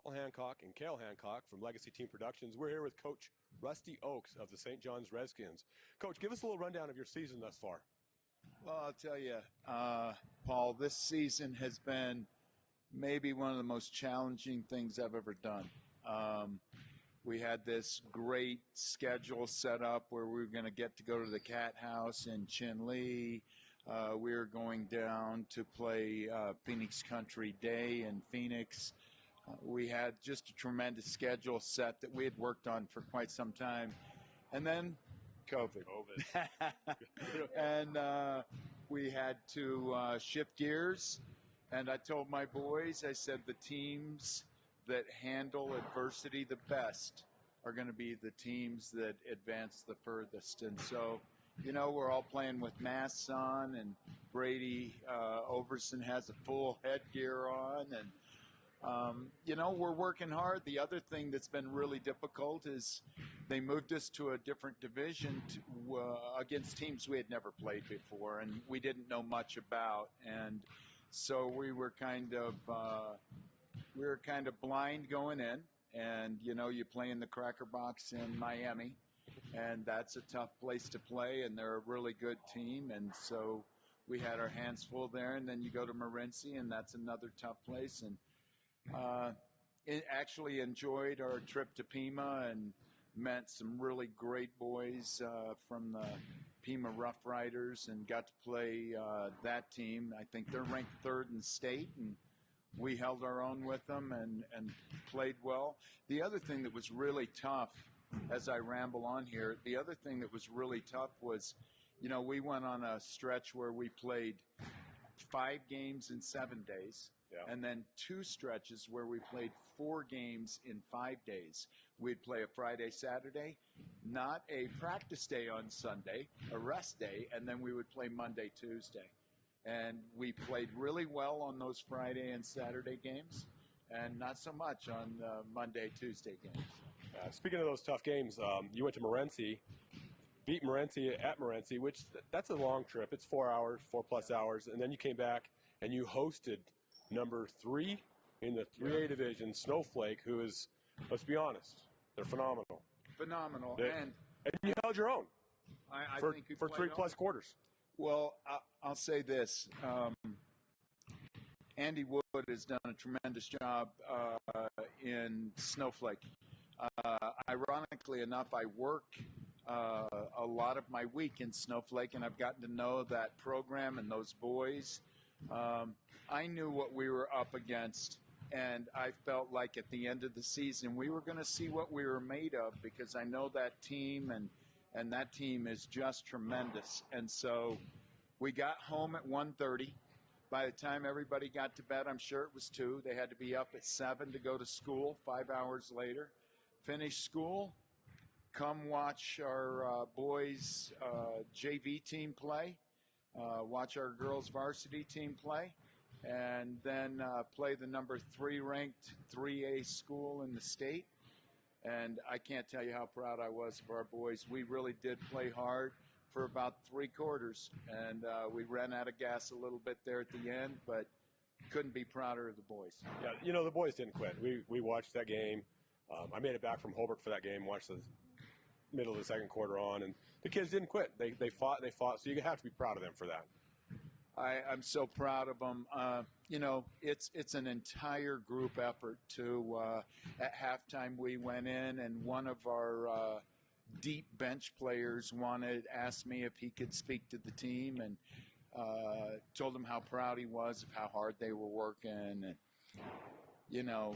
Al Hancock and Cale Hancock from Legacy Team Productions. We're here with Coach Rusty Oaks of the St. John's Redskins. Coach, give us a little rundown of your season thus far. Well, I'll tell you, Paul, this season has been maybe one of the most challenging things I've ever done. We had this great schedule set up where we were going to get to go to the Cat House in Chinle. We were going down to play Phoenix Country Day in Phoenix. We had just a tremendous schedule set that we had worked on for quite some time. And then COVID. And we had to shift gears. And I told my boys, I said, the teams that handle adversity the best are going to be the teams that advance the furthest. And so, you know, we're all playing with masks on, and Brady Overson has a full headgear on. And, you know, we're working hard. The other thing that's been really difficult is they moved us to a different division against teams we had never played before and we didn't know much about. And so we were kind of blind going in. And, you know, you play in the Cracker Box in Miami, and that's a tough place to play, and they're a really good team. And so we had our hands full there. And then you go to Morenci, and that's another tough place. And actually enjoyed our trip to Pima and met some really great boys from the Pima Rough Riders and got to play that team. I think they're ranked third in state, and we held our own with them and played well. The other thing that was really tough, as I ramble on here, the other thing that was really tough was, you know, we went on a stretch where we played 5 games in 7 days. Yeah. And then 2 stretches where we played 4 games in 5 days. We'd play a Friday, Saturday, not a practice day on Sunday, a rest day, and then we would play Monday, Tuesday. And we played really well on those Friday and Saturday games, and not so much on the Monday, Tuesday games. Speaking of those tough games, you went to Morenci, beat Morenci at Morenci, which that's a long trip. It's 4 hours, 4+ hours, and then you came back and you hosted number 3 in the 3A division, Snowflake, who is, let's be honest, they're phenomenal. Phenomenal. And you held your own for 3+ quarters. Well, I'll say this. Andy Wood has done a tremendous job in Snowflake. Ironically enough, I work a lot of my week in Snowflake, and I've gotten to know that program and those boys. I knew what we were up against, and I felt like at the end of the season we were going to see what we were made of, because I know that team, and that team is just tremendous. And so we got home at 1:30. By the time everybody got to bed, I'm sure it was 2. They had to be up at 7 to go to school 5 hours later. Finish school, come watch our boys' JV team play. Watch our girls' varsity team play, and then play the number 3 ranked 3A school in the state. And I can't tell you how proud I was of our boys. We really did play hard for about 3 quarters, and we ran out of gas a little bit there at the end, but couldn't be prouder of the boys. Yeah, you know, the boys didn't quit. We watched that game. I made it back from Holbrook for that game, watched the middle of the second quarter on, and the kids didn't quit. They fought, so you have to be proud of them for that. I'm so proud of them. You know, it's an entire group effort to, at halftime we went in, and one of our deep bench players asked me if he could speak to the team, and told him how proud he was of how hard they were working. And, you know,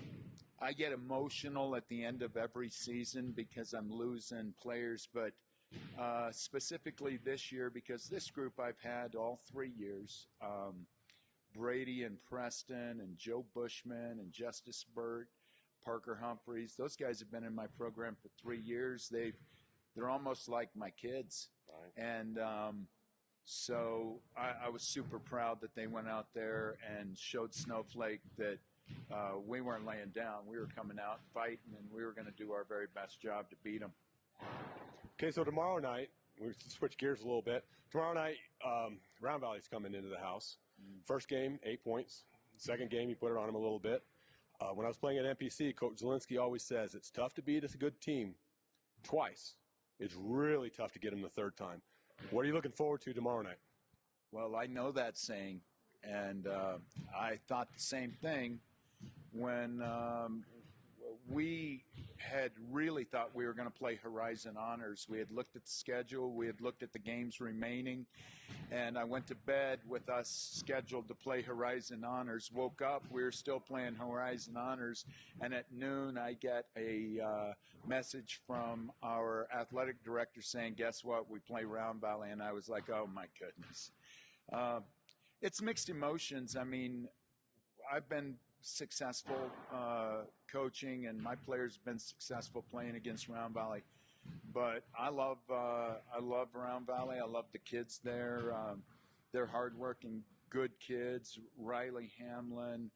I get emotional at the end of every season because I'm losing players, but specifically this year, because this group I've had all 3 years, Brady and Preston and Joe Bushman and Justice Burt, Parker Humphreys, those guys have been in my program for 3 years. They're almost like my kids. Right. And so I was super proud that they went out there and showed Snowflake that we weren't laying down. We were coming out fighting, and we were going to do our very best job to beat them. Okay, so tomorrow night, we switch gears a little bit. Tomorrow night, Round Valley's coming into the house. First game, 8 points. Second game, you put it on them a little bit. When I was playing at NPC, Coach Zielinski always says it's tough to beat a good team twice. It's really tough to get them the third time. What are you looking forward to tomorrow night? Well, I know that saying, and I thought the same thing when we had really thought we were going to play Horizon Honors. We had looked at the schedule, we had looked at the games remaining, and I went to bed with us scheduled to play Horizon Honors. Woke up, we were still playing Horizon Honors, and at noon I get a message from our athletic director saying, guess what, we play Round Valley, and I was like, oh my goodness. It's mixed emotions. I mean, I've been successful coaching, and my players have been successful playing against Round Valley. But I love Round Valley. I love the kids there. They're hardworking, good kids. Riley Hamlin,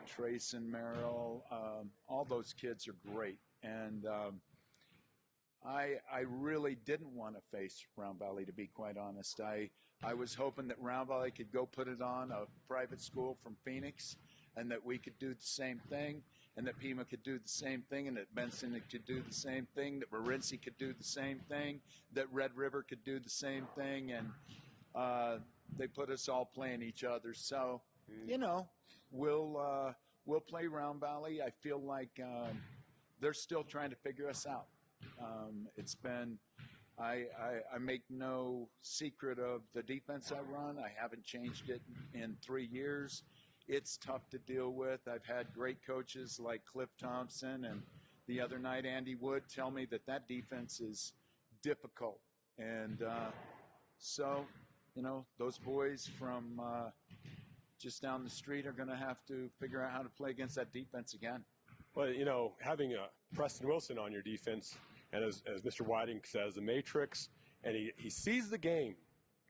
Trayson Merrill, all those kids are great. And I really didn't want to face Round Valley, to be quite honest. I was hoping that Round Valley could go put it on a private school from Phoenix, and that we could do the same thing, and that Pima could do the same thing, and that Benson could do the same thing, that Morenci could do the same thing, that Red River could do the same thing, and they put us all playing each other. So, you know, we'll play Round Valley. I feel like they're still trying to figure us out. It's been, I make no secret of the defense I run. I haven't changed it in 3 years. It's tough to deal with. I've had great coaches like Cliff Thompson, and the other night Andy Wood tell me that defense is difficult. And so, you know, those boys from just down the street are going to have to figure out how to play against that defense again. Well, you know, having Preston Wilson on your defense, and as Mr. Whiting says, the matrix, and he sees the game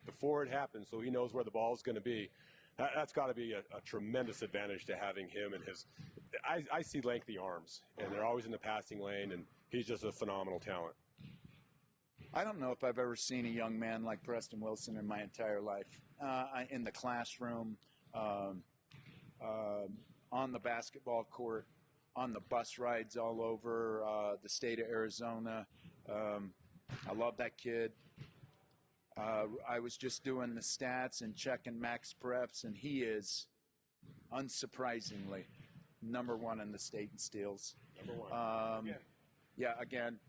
before it happens, so he knows where the ball is going to be. That's got to be a tremendous advantage to having him and his. I see lengthy arms, and they're always in the passing lane, and he's just a phenomenal talent. I don't know if I've ever seen a young man like Preston Wilson in my entire life. In the classroom, on the basketball court, on the bus rides all over the state of Arizona. I love that kid. I was just doing the stats and checking max preps, and he is, unsurprisingly, #1 in the state in steals. #1. Yeah, again,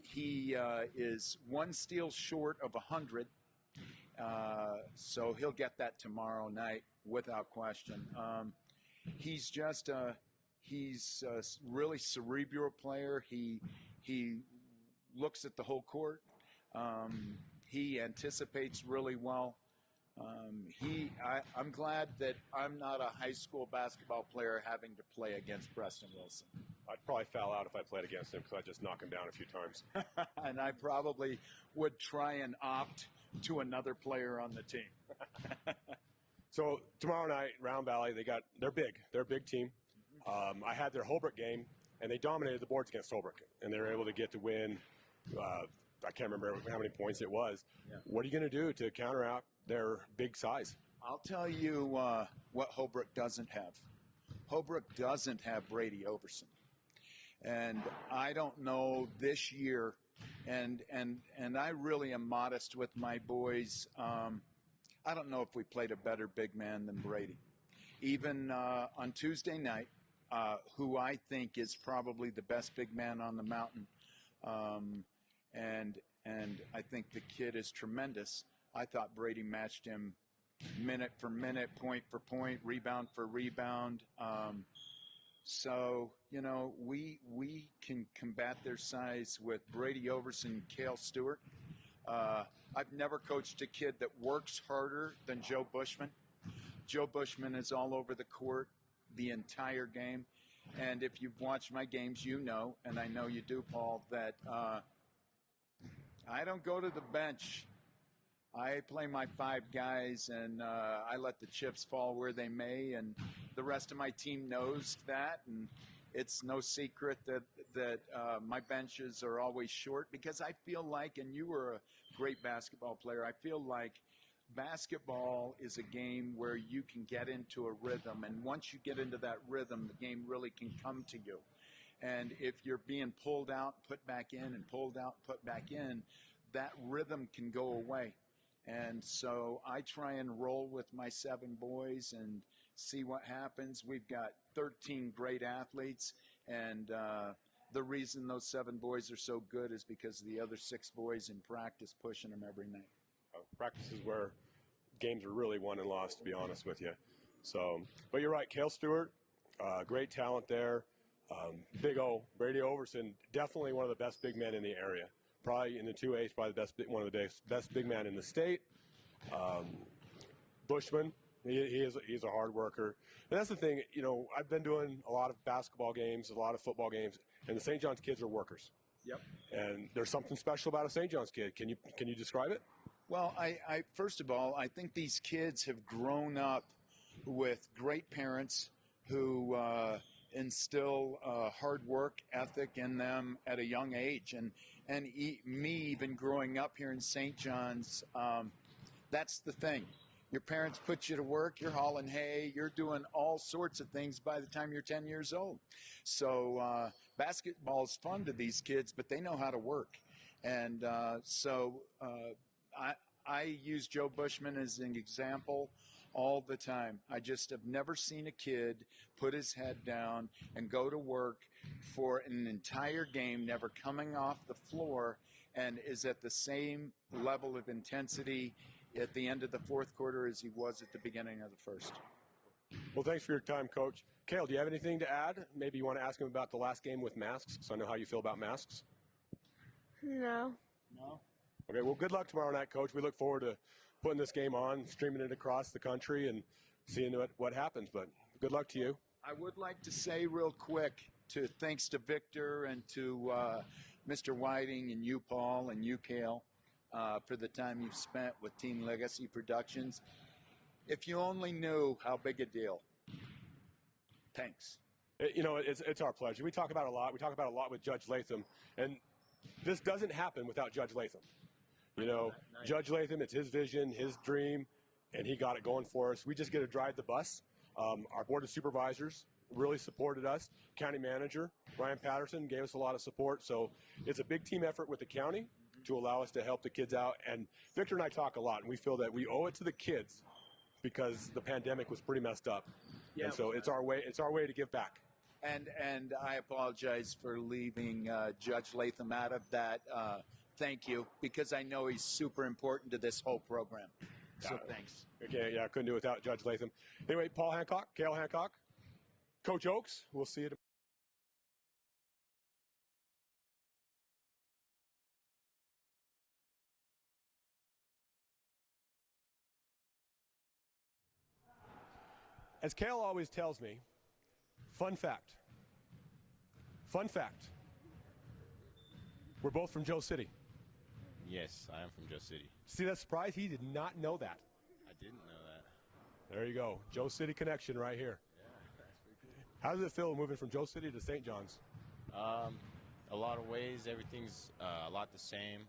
he is 1 steal short of 100, so he'll get that tomorrow night without question. He's just he's a really cerebral player. He looks at the whole court. He anticipates really well. I'm glad that I'm not a high school basketball player having to play against Preston Wilson. I'd probably foul out if I played against him because I'd just knock him down a few times. And I probably would try and opt to another player on the team. So tomorrow night, Round Valley, they're big. They're a big team. I had their Holbrook game, and they dominated the boards against Holbrook, and they were able to get to win. I can't remember how many points it was. Yeah. What are you going to do to counteract their big size? I'll tell you what Holbrook doesn't have. Holbrook doesn't have Brady Overson. And I don't know this year, and I really am modest with my boys. I don't know if we played a better big man than Brady. Even on Tuesday night, who I think is probably the best big man on the mountain, and I think the kid is tremendous. I thought Brady matched him minute for minute, point for point, rebound for rebound. So, you know, we can combat their size with Brady Overson, Cale Stewart. I've never coached a kid that works harder than Joe Bushman. Joe Bushman is all over the court the entire game. And if you've watched my games, you know, and I know you do, Paul, that I don't go to the bench. I play my 5 guys, and I let the chips fall where they may, and the rest of my team knows that, and it's no secret that my benches are always short, because I feel like, and you were a great basketball player, I feel like basketball is a game where you can get into a rhythm, and once you get into that rhythm, the game really can come to you. And if you're being pulled out, put back in, and pulled out, put back in, that rhythm can go away. And so I try and roll with my 7 boys and see what happens. We've got 13 great athletes, and the reason those 7 boys are so good is because of the other 6 boys in practice pushing them every night. Practice is where games are really won and lost, to be honest with you. So, but you're right, Cale Stewart, great talent there. Big O, Brady Overson, definitely one of the best big men in the area. Probably in the 2A's, probably the best, one of the best big men in the state. Bushman, he's a hard worker. And that's the thing, you know, I've been doing a lot of basketball games, a lot of football games, and the St. John's kids are workers. Yep. And there's something special about a St. John's kid. Can you describe it? Well, I first of all, I think these kids have grown up with great parents who instill hard work ethic in them at a young age. And me even growing up here in St. John's, that's the thing. Your parents put you to work, you're hauling hay, you're doing all sorts of things by the time you're 10 years old. So basketball is fun to these kids, but they know how to work. And I use Joe Bushman as an example all the time. I just have never seen a kid put his head down and go to work for an entire game, never coming off the floor, and is at the same level of intensity at the end of the 4th quarter as he was at the beginning of the 1st. Well, thanks for your time, Coach. Cale, do you have anything to add? Maybe you want to ask him about the last game with masks, so I know how you feel about masks. No. No? Okay, well, good luck tomorrow night, Coach. We look forward to putting this game on, streaming it across the country, and seeing what happens. But good luck to you. I would like to say real quick, thanks to Victor and to Mr. Whiting and you, Paul, and you, Cale, for the time you've spent with Team Legacy Productions. If you only knew how big a deal. Thanks. You know, it's our pleasure. We talk about it a lot. We talk about it a lot with Judge Latham, and this doesn't happen without Judge Latham. You know, Judge Latham, it's his vision, his dream, and he got it going for us. We just get to drive the bus. Our Board of Supervisors really supported us. County Manager, Ryan Patterson, gave us a lot of support. So it's a big team effort with the county to allow us to help the kids out. And Victor and I talk a lot, and we feel that we owe it to the kids because the pandemic was pretty messed up. Yeah, and so it's our way to give back. And I apologize for leaving Judge Latham out of that. Thank you, because I know he's super important to this whole program. So thanks. Okay, yeah, I couldn't do it without Judge Latham. Anyway, Paul Hancock, Cale Hancock, Coach Oakes, we'll see you tomorrow. As Cale always tells me, fun fact, we're both from Joe City. Yes, I am from Joe City. See that surprise? He did not know that. I didn't know that. There you go. Joe City connection right here. Yeah, that's pretty cool. How does it feel moving from Joe City to St. John's? A lot of ways, everything's a lot the same.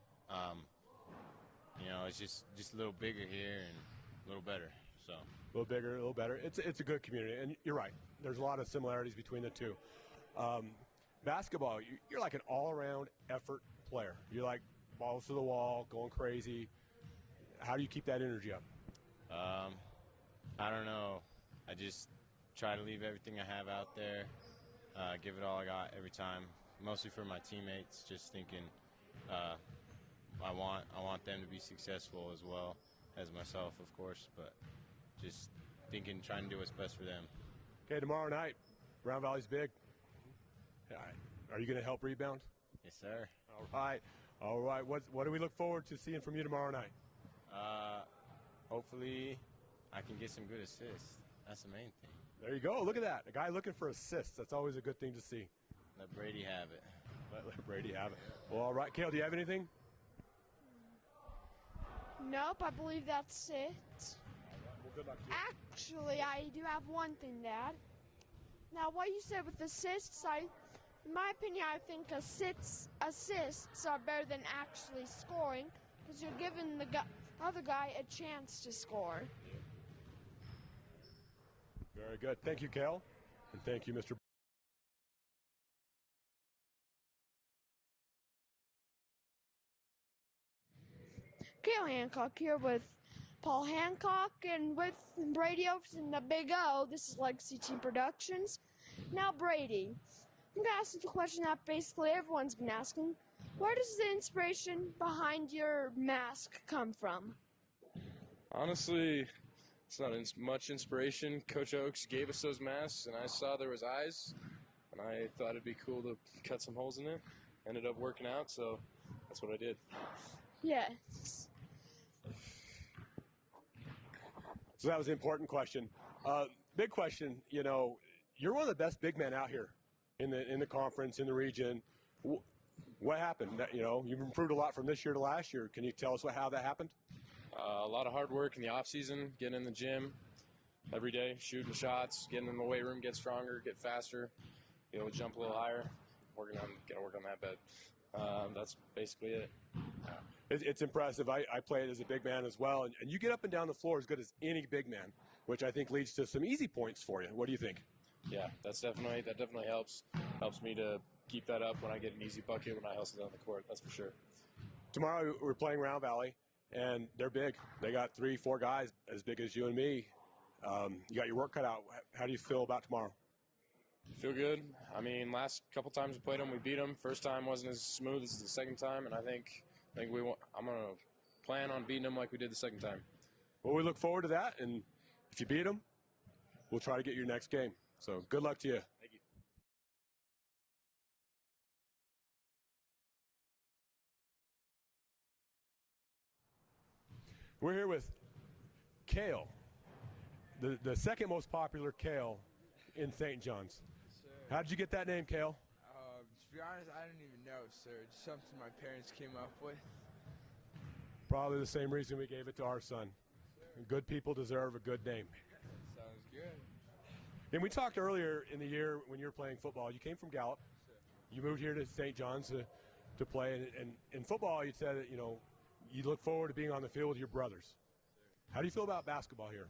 You know, it's just a little bigger here and a little better. So a little bigger, a little better. It's a good community, and you're right. There's a lot of similarities between the two. Basketball, you're like an all-around effort player. You're like balls to the wall, going crazy. How do you keep that energy up? I don't know. I just try to leave everything I have out there, give it all I got every time, mostly for my teammates, just thinking I want them to be successful as well as myself, of course, but just thinking, trying to do what's best for them. Okay, tomorrow night, Round Valley's big. Are you going to help rebound? Yes, sir. All right. What do we look forward to seeing from you tomorrow night? Hopefully I can get some good assists. That's the main thing. There you go. Look at that. A guy looking for assists. That's always a good thing to see. Let Brady have it. Let Brady have it. Well, all right. Cale, do you have anything? Nope, I believe that's it. Well, good luck to you. Actually, I do have one thing to add. Now, what you said with assists, in my opinion, I think assists are better than actually scoring, because you're giving other guy a chance to score. Very good. Thank you, Kale. And thank you, Mr. Kale Hancock here with Paul Hancock and with Brady Oaks and the Big O. This is Legacy Team Productions. Now, Brady, I'm going to ask you the question that basically everyone's been asking. Where does the inspiration behind your mask come from? Honestly, it's not much inspiration. Coach Oaks gave us those masks, and I saw there was eyes, and I thought it'd be cool to cut some holes in it. Ended up working out, so that's what I did. Yes. So that was an important question. Big question, you know, you're one of the best big men out here in the conference, in the region. What happened? You know, you've improved a lot from this year to last year. Can you tell us how that happened? A lot of hard work in the off season, getting in the gym every day, shooting shots, getting in the weight room, get stronger, get faster, be able to jump a little higher. Gotta work on that bit. That's basically it. It's impressive. I played as a big man as well, and you get up and down the floor as good as any big man, which I think leads to some easy points for you. What do you think? Yeah, that definitely helps me to keep that up when I get an easy bucket when I hustle down the court. That's for sure. Tomorrow we're playing Round Valley, and they're big. They got 3-4 guys as big as you and me. You got your work cut out. How do you feel about tomorrow? Feel good. I mean, last couple times we played them, we beat them. First time wasn't as smooth as the second time, and I think I'm gonna plan on beating them like we did the second time. Well, we look forward to that, and if you beat them, we'll try to get your next game. So good luck to you. Thank you. We're here with Kale, the second most popular Kale in St. John's. How did you get that name, Kale? To be honest, I don't even know, sir. It's something my parents came up with. Probably the same reason we gave it to our son. Good people deserve a good name. Sounds good. And we talked earlier in the year when you were playing football. You came from Gallup. You moved here to St. John's to play. And in football, you said that, you know, you look forward to being on the field with your brothers. How do you feel about basketball here?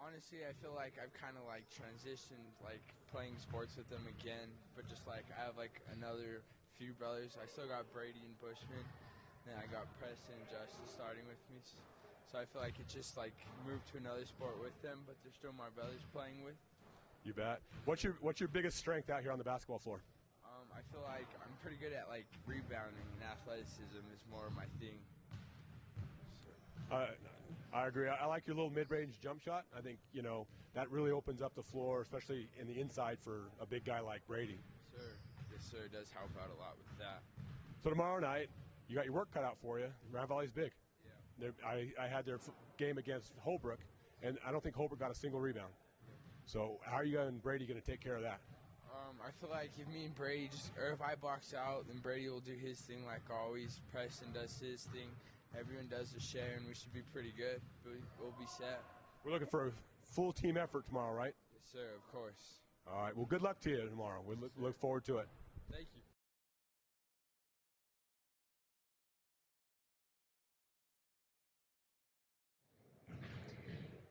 Honestly, I feel like I've kind of like transitioned, like playing sports with them again. But just like I have like another few brothers. I still got Brady and Bushman. Then I got Preston and Justice starting with me. So I feel like it just like moved to another sport with them, but they're still my brothers playing with. You bet. What's your biggest strength out here on the basketball floor? I feel like I'm pretty good at like rebounding, and athleticism is more of my thing. I agree. I like your little mid-range jump shot. I think, you know, that really opens up the floor, especially in the inside for a big guy like Brady. Sir. Yes, sir. It does help out a lot with that. So tomorrow night, you got your work cut out for you. Round Valley's big. Yeah. I had their game against Holbrook, and I don't think Holbrook got a single rebound. So how are you and Brady going to take care of that? I feel like if me and Brady or if I box out, then Brady will do his thing like always. Preston does his thing. Everyone does a share, and we should be pretty good. We'll be set. We're looking for a full team effort tomorrow, right? Yes, sir, of course. All right. Well, good luck to you tomorrow. We look forward to it. Thank you.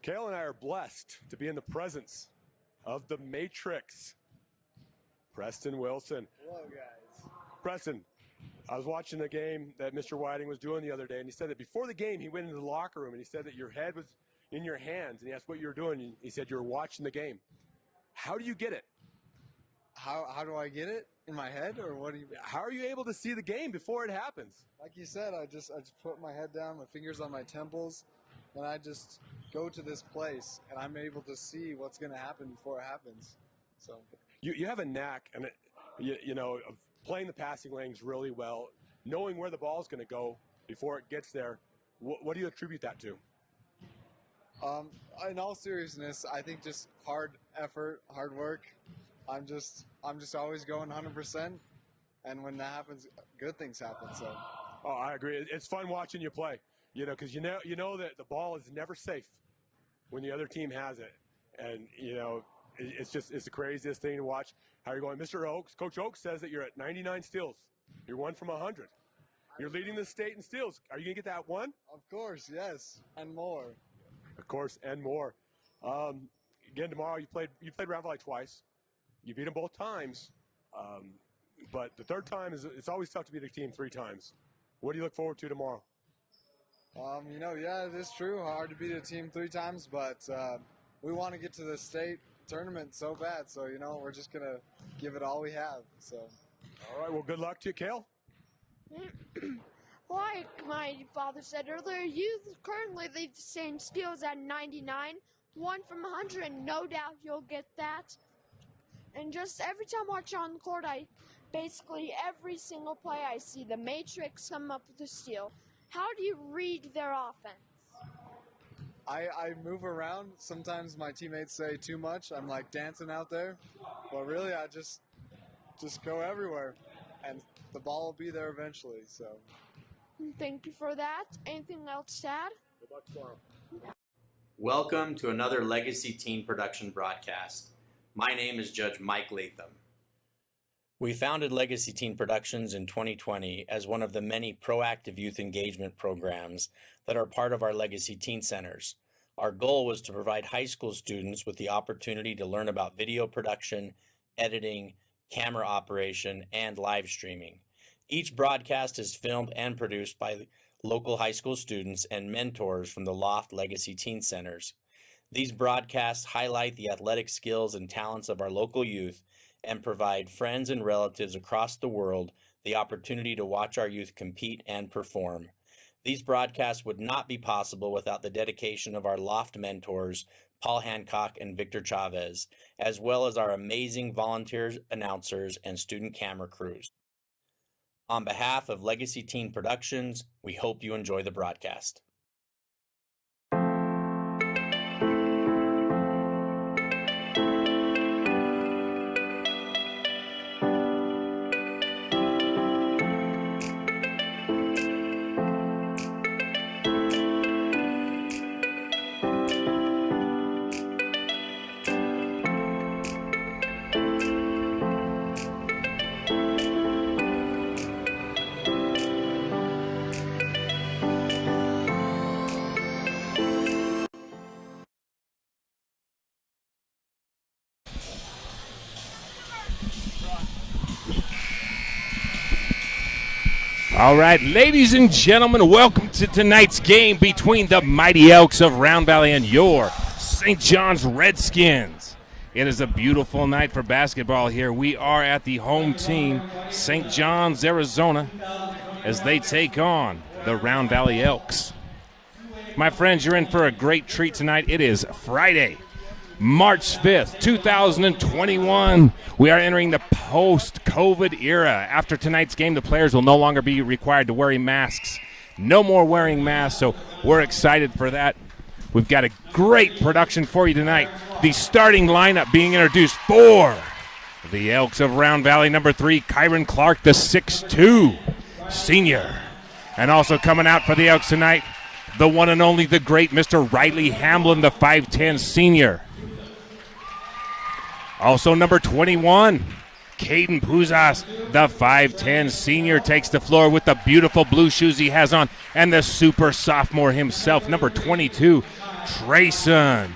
Kale and I are blessed to be in the presence of the Matrix, Preston Wilson. Hello, guys. Preston, I was watching the game that Mr. Whiting was doing the other day, and he said that before the game he went into the locker room and he said that your head was in your hands, and he asked what you were doing, and he said you were watching the game. How do you get it? How do I get it? In my head, or what do you? How are you able to see the game before it happens? Like you said, I just put my head down, my fingers on my temples, and I just go to this place, and I'm able to see what's going to happen before it happens. So You have a knack, and you know, of playing the passing lanes really well, knowing where the ball is going to go before it gets there. What do you attribute that to? in all seriousness, I think just hard effort, hard work. I'm just always going 100%, and when that happens, good things happen. So. Oh, I agree. It's fun watching you play. You know, because you know that the ball is never safe when the other team has it, and you know it's the craziest thing to watch. How you're going, Mr. Oaks? Coach Oaks says that you're at 99 steals. You're 1 from 100. You're leading the state in steals. Are you going to get that one? Of course, yes, and more. Of course, and more. Again, tomorrow you played Round Valley twice. You beat them both times. But the third time it's always tough to beat a team 3 times. What do you look forward to tomorrow? Yeah, it is true. Hard to beat a team 3 times, but we want to get to the state tournament so bad. So, we're just going to give it all we have. So, all right, well, good luck to you, Kale. Like my father said earlier, you currently lead the same steals at 99, 1 from 100, and no doubt you'll get that. And just every time I watch on the court, basically every single play I see the Matrix come up with a steal. How do you read their offense? I move around. Sometimes my teammates say too much. I'm like dancing out there. But really, I just go everywhere. And the ball will be there eventually. So, thank you for that. Anything else to add? Good luck tomorrow. Welcome to another Legacy Teen Production broadcast. My name is Judge Mike Latham. We founded Legacy Teen Productions in 2020 as one of the many proactive youth engagement programs that are part of our Legacy Teen Centers. Our goal was to provide high school students with the opportunity to learn about video production, editing, camera operation, and live streaming. Each broadcast is filmed and produced by local high school students and mentors from the Loft Legacy Teen Centers. These broadcasts highlight the athletic skills and talents of our local youth and provide friends and relatives across the world the opportunity to watch our youth compete and perform. These broadcasts would not be possible without the dedication of our Loft mentors, Paul Hancock and Victor Chavez, as well as our amazing volunteers, announcers, and student camera crews. On behalf of Legacy Teen Productions, we hope you enjoy the broadcast. All right, ladies and gentlemen, welcome to tonight's game between the mighty Elks of Round Valley and your St. John's Redskins. It is a beautiful night for basketball here. We are at the home team, St. John's, Arizona, as they take on the Round Valley Elks. My friends, you're in for a great treat tonight. It is Friday, March 5th, 2021. We are entering the post-COVID era. After tonight's game, the players will no longer be required to wear masks. No more wearing masks, so we're excited for that. We've got a great production for you tonight. The starting lineup being introduced for the Elks of Round Valley. Number 3, Kyron Clark, the 6'2" senior. And also coming out for the Elks tonight, the one and only, the great Mr. Riley Hamlin, the 5'10" senior. Also number 21, Caden Puzas, the 5'10" senior, takes the floor with the beautiful blue shoes he has on, and the super sophomore himself, number 22, Trayson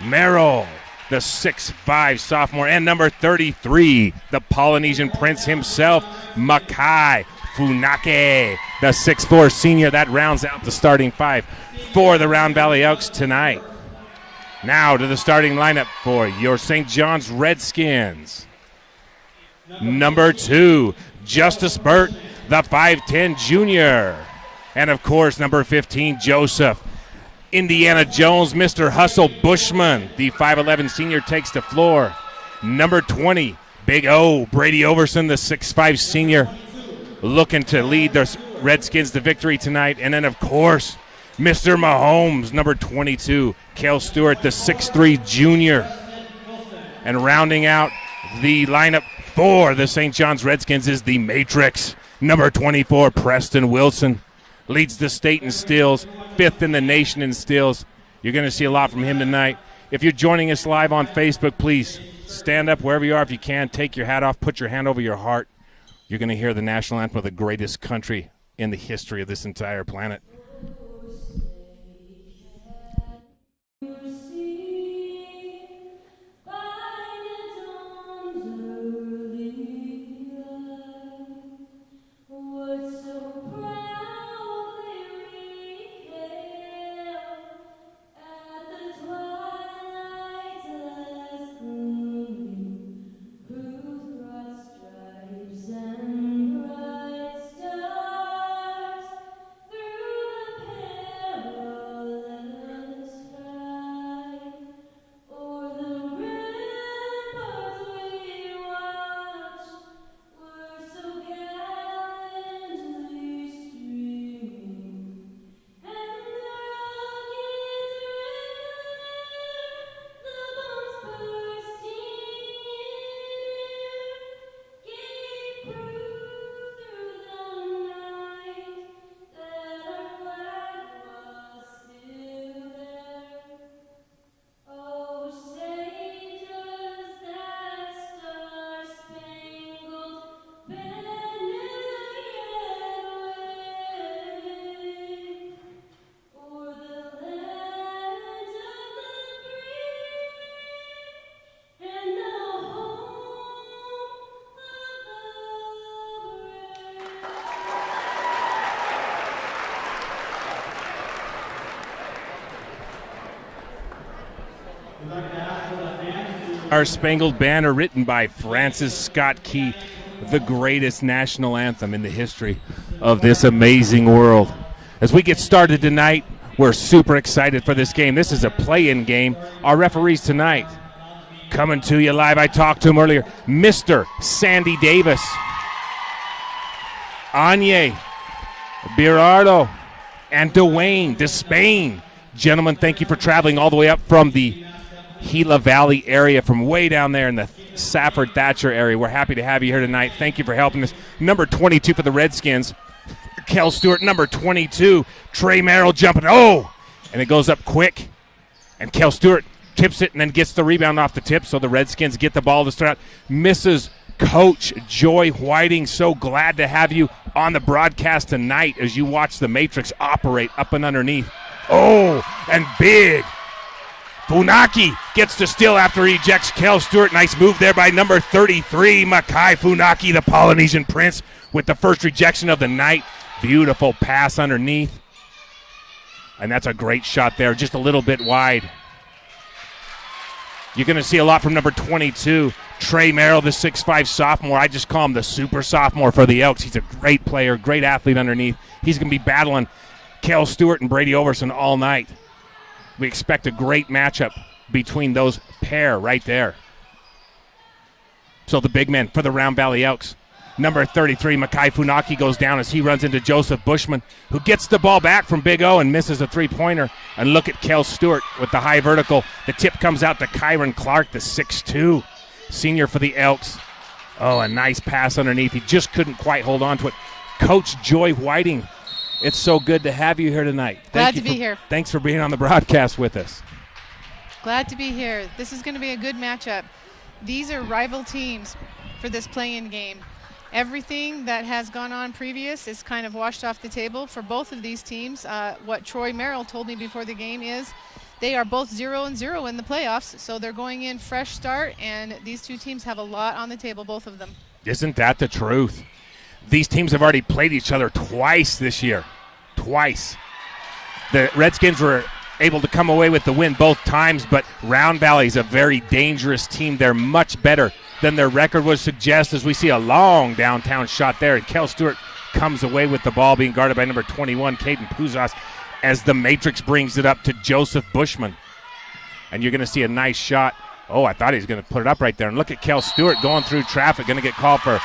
Merrill, the 6'5" sophomore, and number 33, the Polynesian prince himself, Makai Funake, the 6'4" senior. That rounds out the starting 5 for the Round Valley Elks tonight. Now to the starting lineup for your St. John's Redskins. Number 2, Justice Burt, the 5'10" junior. And, of course, number 15, Joseph Indiana Jones, Mr. Hustle Bushman, the 5'11" senior, takes the floor. Number 20, Big O, Brady Overson, the 6'5" senior, looking to lead the Redskins to victory tonight. And then, of course, Mr. Mahomes, number 22, Kel Stewart, the 6'3" junior. And rounding out the lineup for the St. John's Redskins is the Matrix, number 24, Preston Wilson. Leads the state in steals, 5th in the nation in steals. You're going to see a lot from him tonight. If you're joining us live on Facebook, please stand up wherever you are if you can. Take your hat off, put your hand over your heart. You're going to hear the national anthem of the greatest country in the history of this entire planet. Our Spangled Banner, written by Francis Scott Key, the greatest national anthem in the history of this amazing world. As we get started tonight, we're super excited for this game. This is a play-in game. Our referees tonight, coming to you live. I talked to him earlier. Mr. Sandy Davis, Anye Birardo, and Dwayne Despain. Gentlemen, thank you for traveling all the way up from the Gila Valley area, from way down there in the Safford Thatcher area. We're happy to have you here tonight. Thank you for helping us. Number 22 for the Redskins, Kel Stewart. Number 22, Trey Merrill jumping. Oh! And it goes up quick. And Kel Stewart tips it and then gets the rebound off the tip, so the Redskins get the ball to start out. Mrs. Coach Joy Whiting, so glad to have you on the broadcast tonight as you watch the Matrix operate up and underneath. Oh, and big. Funaki gets to steal after he ejects Kel Stewart. Nice move there by number 33, Makai Funaki, the Polynesian Prince, with the first rejection of the night. Beautiful pass underneath. And that's a great shot there, just a little bit wide. You're going to see a lot from number 22, Trey Merrill, the 6'5 sophomore. I just call him the super sophomore for the Elks. He's a great player, great athlete underneath. He's going to be battling Kel Stewart and Brady Overson all night. We expect a great matchup between those pair right there. So the big men for the Round Valley Elks. Number 33, Makai Funaki, goes down as he runs into Joseph Bushman, who gets the ball back from Big O and misses a three-pointer. And look at Kel Stewart with the high vertical. The tip comes out to Kyron Clark, the 6'2 senior for the Elks. Oh, a nice pass underneath. He just couldn't quite hold on to it. Coach Joy Whiting, it's so good to have you here tonight. Glad to be here. Thanks for being on the broadcast with us. Glad to be here. This is going to be a good matchup. These are rival teams for this play-in game. Everything that has gone on previous is kind of washed off the table for both of these teams. What Troy Merrill told me before the game is they are both 0-0 in the playoffs, so they're going in fresh start, and these two teams have a lot on the table, both of them. Isn't that the truth? These teams have already played each other twice this year. Twice. The Redskins were able to come away with the win both times, but Round Valley is a very dangerous team. They're much better than their record would suggest, as we see a long downtown shot there, and Kel Stewart comes away with the ball, being guarded by number 21, Caden Puzas, as the Matrix brings it up to Joseph Bushman. And you're going to see a nice shot. Oh, I thought he was going to put it up right there. And look at Kel Stewart going through traffic, going to get called for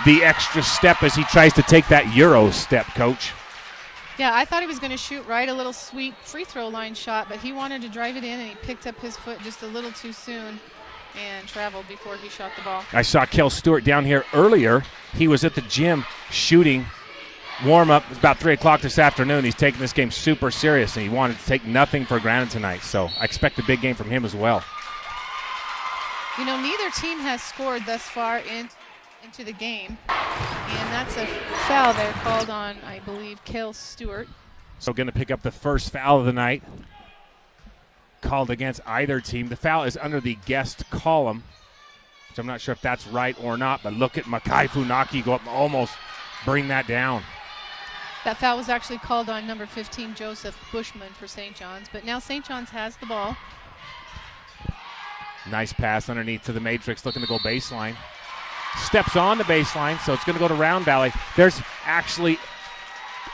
the extra step as he tries to take that Euro step, Coach. Yeah, I thought he was going to shoot right, a little sweet free throw line shot, but he wanted to drive it in, and he picked up his foot just a little too soon and traveled before he shot the ball. I saw Kel Stewart down here earlier. He was at the gym shooting warm-up. It was about 3 o'clock this afternoon. He's taking this game super serious, and he wanted to take nothing for granted tonight. So I expect a big game from him as well. You know, neither team has scored thus far in into the game. And that's a foul there called on, I believe, Cale Stewart. So going to pick up the first foul of the night. Called against either team. The foul is under the guest column, which I'm not sure if that's right or not, but look at Makai Funaki go up and almost bring that down. That foul was actually called on number 15, Joseph Bushman, for St. John's. But now St. John's has the ball. Nice pass underneath to the Matrix, looking to go baseline. Steps on the baseline, so it's going to go to Round Valley. There's actually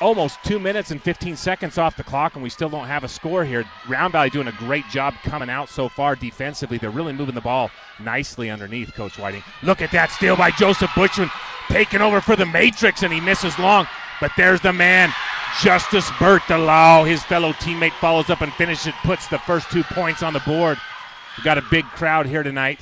almost 2 minutes and 15 seconds off the clock, and we still don't have a score here. Round Valley doing a great job coming out so far defensively. They're really moving the ball nicely underneath, Coach Whiting. Look at that steal by Joseph Bushman, taking over for the Matrix, and he misses long. But there's the man, Justice Bertalau. His fellow teammate follows up and finishes it, puts the first 2 points on the board. We've got a big crowd here tonight.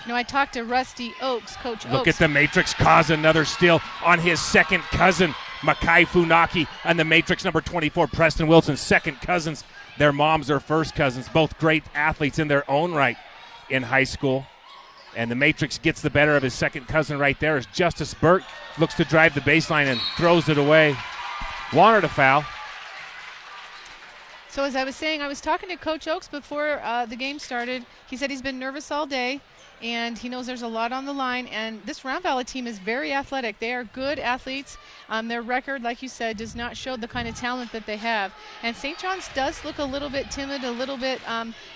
You know, I talked to Rusty Oaks, Coach Oaks. Look at the Matrix cause another steal on his second cousin, Makai Funaki, and the Matrix number 24, Preston Wilson, second cousins. Their moms are first cousins, both great athletes in their own right in high school. And the Matrix gets the better of his second cousin right there as Justice Burke looks to drive the baseline and throws it away. Wanted a foul. So as I was saying, I was talking to Coach Oaks before the game started. He said he's been nervous all day, and he knows there's a lot on the line. And this Round Valley team is very athletic. They are good athletes. Their record, like you said, does not show the kind of talent that they have. And St. John's does look a little bit timid, a little bit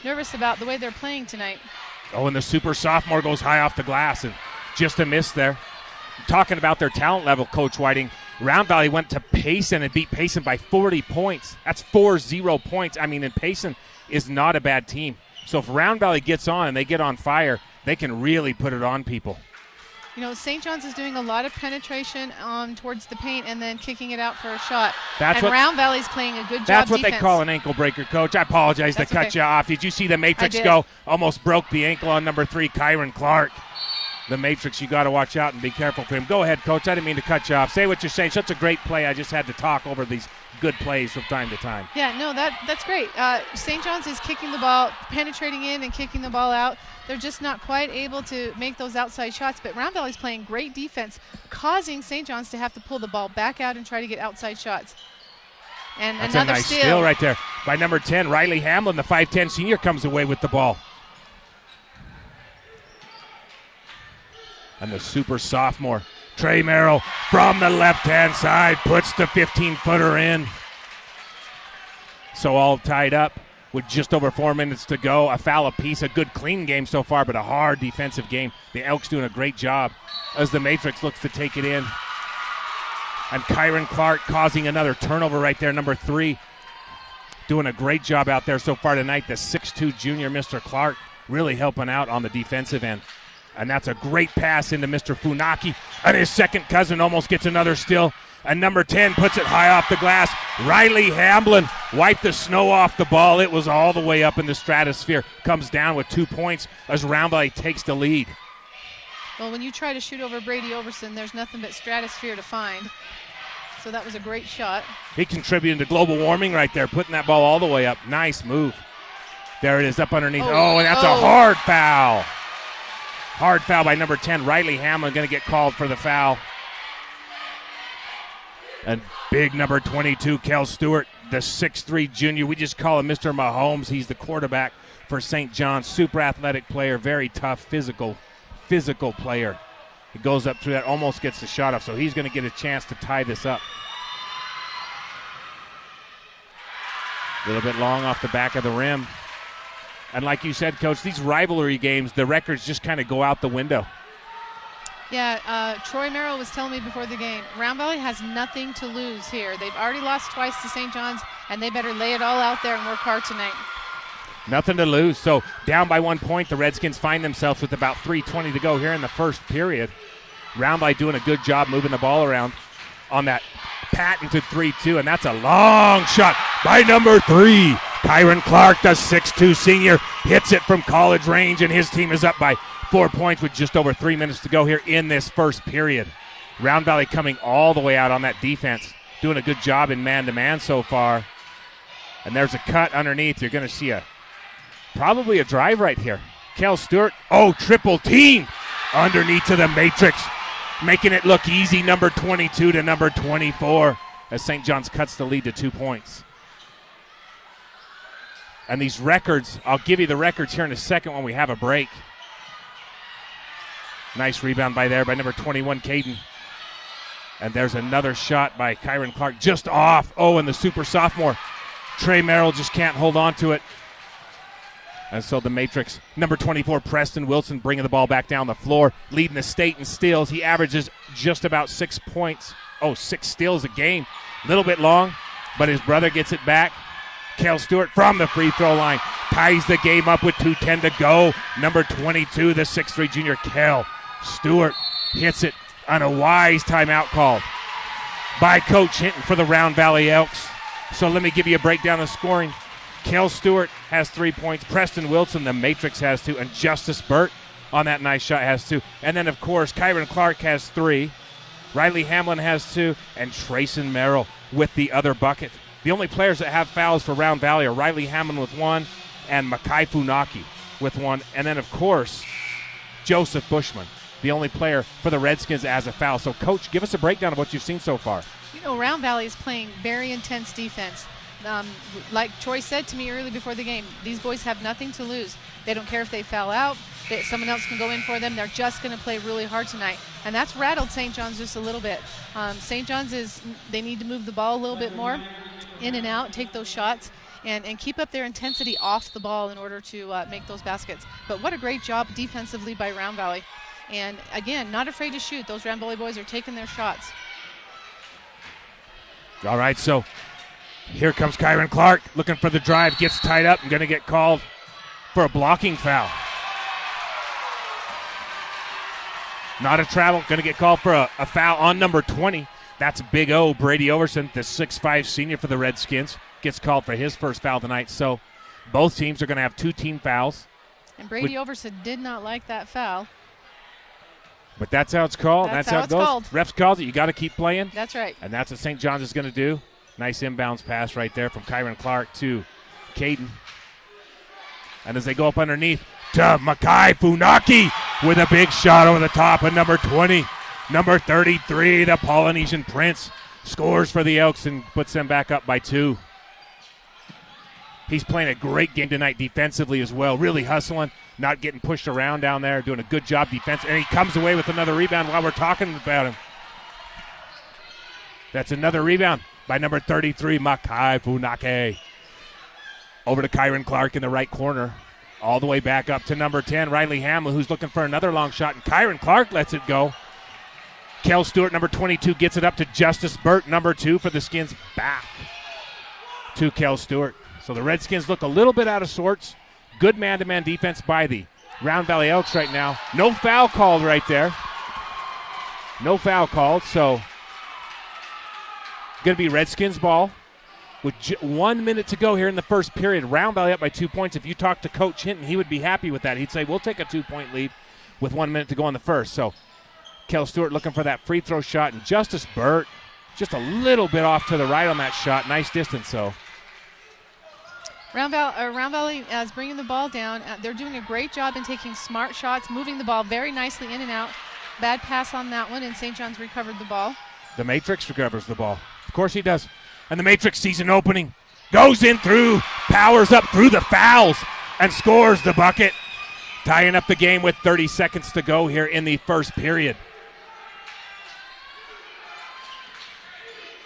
nervous about the way they're playing tonight. Oh, and the super sophomore goes high off the glass, and just a miss there. Talking about their talent level, Coach Whiting, Round Valley went to Payson and beat Payson by 40 points. That's 4-0 points. I mean, and Payson is not a bad team. So if Round Valley gets on and they get on fire, they can really put it on people. You know, St. John's is doing a lot of penetration towards the paint and then kicking it out for a shot. Round Valley's playing a good job That's what defense. they call an ankle breaker, Coach. I apologize to cut you off. Did you see the Matrix go? Almost broke the ankle on number 3, Kyron Clark. The Matrix, you got to watch out and be careful for him. Go ahead, Coach. I didn't mean to cut you off. Say what you're saying. Such a great play. I just had to talk over these good plays from time to time. Yeah, no, that's great. St. John's is kicking the ball, penetrating in and kicking the ball out. They're just not quite able to make those outside shots, but Round Valley's playing great defense, causing St. John's to have to pull the ball back out and try to get outside shots. And that's another a nice steal right there by number 10, Riley Hamlin, the 5'10 senior, comes away with the ball. And the super sophomore, Trey Merrill, from the left-hand side, puts the 15-footer in. So all tied up with just over 4 minutes to go. A foul apiece, a good clean game so far, but a hard defensive game. The Elks doing a great job as the Matrix looks to take it in. And Kyron Clark causing another turnover right there, number 3. Doing a great job out there so far tonight. The 6'2 junior, Mr. Clark, really helping out on the defensive end. And that's a great pass into Mr. Funaki. And his second cousin almost gets another steal. And number 10 puts it high off the glass. Riley Hamlin wiped the snow off the ball. It was all the way up in the stratosphere. Comes down with 2 points as Round Valley takes the lead. Well, when you try to shoot over Brady Overson, there's nothing but stratosphere to find. So that was a great shot. He contributed to global warming right there, putting that ball all the way up. Nice move. There it is up underneath. Oh, and that's a hard foul. Hard foul by number 10, Riley Hamlin, going to get called for the foul. And big number 22, Kel Stewart, the 6'3 junior. We just call him Mr. Mahomes. He's the quarterback for St. John's. Super athletic player, very tough, physical player. He goes up through that, almost gets the shot off, so he's going to get a chance to tie this up. A little bit long off the back of the rim. And like you said, Coach, these rivalry games, the records just kind of go out the window. Yeah, Troy Merrill was telling me before the game, Round Valley has nothing to lose here. They've already lost twice to St. John's, and they better lay it all out there and work hard tonight. Nothing to lose. So down by 1 point, the Redskins find themselves with about 3:20 to go here in the first period. Round Valley doing a good job moving the ball around on that patented 3-2, and that's a long shot by number 3. Kyron Clark, the 6'2 senior, hits it from college range, and his team is up by 4 points with just over 3 minutes to go here in this first period. Round Valley coming all the way out on that defense, doing a good job in man-to-man so far. And there's a cut underneath. You're going to see probably a drive right here. Kel Stewart, triple team underneath to the Matrix. making it look easy, number 22 to number 24, as St. John's cuts the lead to 2 points. And these records, I'll give you the records here in a second when we have a break. Nice rebound by number 21, Caden. And there's another shot by Kyron Clark, just off. Oh, and the super sophomore, Trey Merrill, just can't hold on to it. And so the Matrix, number 24, Preston Wilson, bringing the ball back down the floor, leading the state in steals. He averages just about 6 points. 6 steals a game. A little bit long, but his brother gets it back. Kel Stewart from the free throw line ties the game up with 2:10 to go. Number 22, the 6'3 junior, Kel Stewart, hits it on a wise timeout call by Coach Hinton for the Round Valley Elks. So let me give you a breakdown of scoring. Kel Stewart has 3 points. Preston Wilson, the Matrix, has 2. And Justice Burt on that nice shot has 2. And then, of course, Kyron Clark has 3. Riley Hamlin has 2. And Trayson Merrill with the other bucket. The only players that have fouls for Round Valley are Riley Hamlin with 1 and Makai Funaki with 1. And then, of course, Joseph Bushman, the only player for the Redskins as a foul. So, Coach, give us a breakdown of what you've seen so far. You know, Round Valley is playing very intense defense. Like Troy said to me early before the game, these boys have nothing to lose. They don't care if they foul out. Someone else can go in for them. They're just going to play really hard tonight. And that's rattled St. John's just a little bit. St. John's they need to move the ball a little bit more, in and out, take those shots, and keep up their intensity off the ball in order to make those baskets. But what a great job defensively by Round Valley. And again, not afraid to shoot. Those Round Valley boys are taking their shots. All right, so here comes Kyron Clark looking for the drive, gets tied up and going to get called for a blocking foul. Not a travel, going to get called for a foul on number 20. That's Big O, Brady Overson, the 6'5 senior for the Redskins, gets called for his first foul tonight. So both teams are going to have 2 team fouls. And Brady Overson did not like that foul. But that's how it's called. That's how how it it's goes. called. Refs calls it. You got to keep playing. That's right. And that's what St. John's is going to do. Nice inbounds pass right there from Kyron Clark to Caden. And as they go up underneath to Makai Funaki with a big shot over the top of number 20. Number 33, the Polynesian Prince, scores for the Elks and puts them back up by 2. He's playing a great game tonight defensively as well, really hustling, not getting pushed around down there, doing a good job defense. And he comes away with another rebound while we're talking about him. That's another rebound by number 33, Makai Funake. Over to Kyron Clark in the right corner. All the way back up to number 10, Riley Hamlin, who's looking for another long shot. And Kyron Clark lets it go. Kel Stewart, number 22, gets it up to Justice Burt, number 2 for the Skins. Back to Kel Stewart. So the Redskins look a little bit out of sorts. Good man-to-man defense by the Round Valley Elks right now. No foul called right there. No foul called, so going to be Redskins ball with 1 minute to go here in the first period. Round Valley up by 2 points. If you talk to Coach Hinton, he would be happy with that. He'd say, we'll take a 2-point lead with 1 minute to go in the first. So Kel Stewart looking for that free throw shot, and Justice Burt just a little bit off to the right on that shot. Nice distance, so. Round Valley is bringing the ball down. They're doing a great job in taking smart shots, moving the ball very nicely in and out. Bad pass on that one, and St. John's recovered the ball. The Matrix recovers the ball. Of course he does. And the Matrix sees an opening, goes in through, powers up through the fouls, and scores the bucket, tying up the game with 30 seconds to go here in the first period.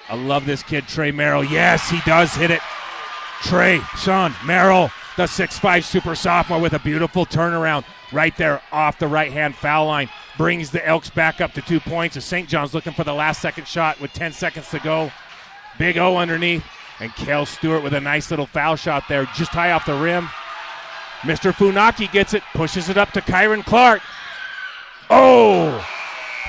I love this kid, Trey Merrill. Yes, he does hit it. Sean Merrill, the 6'5 super sophomore with a beautiful turnaround right there off the right-hand foul line. Brings the Elks back up to 2 points as St. John's looking for the last second shot with 10 seconds to go. Big O underneath, and Kel Stewart with a nice little foul shot there, just high off the rim. Mr. Funaki gets it, pushes it up to Kyron Clark. Oh!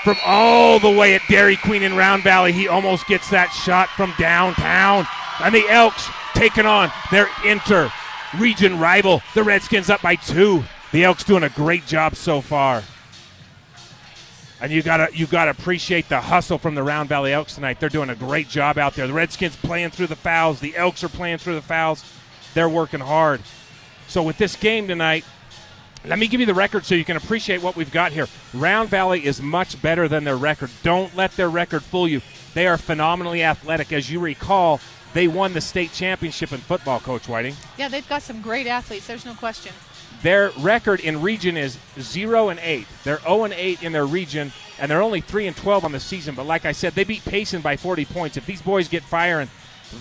From all the way at Dairy Queen in Round Valley, he almost gets that shot from downtown. And the Elks taking on their inter-region rival, the Redskins, up by 2. The Elks doing a great job so far. And you gotta appreciate the hustle from the Round Valley Elks tonight. They're doing a great job out there. The Redskins playing through the fouls. The Elks are playing through the fouls. They're working hard. So with this game tonight, Let me give you the record so you can appreciate what we've got here. Round Valley is much better than their record. Don't let their record fool you. They are phenomenally athletic. As you recall, they won the state championship in football, Coach Whiting. Yeah, they've got some great athletes. There's no question. Their record in region is 0-8. They're 0-8 in their region, and they're only 3-12 on the season. But like I said, they beat Payson by 40 points. If these boys get firing,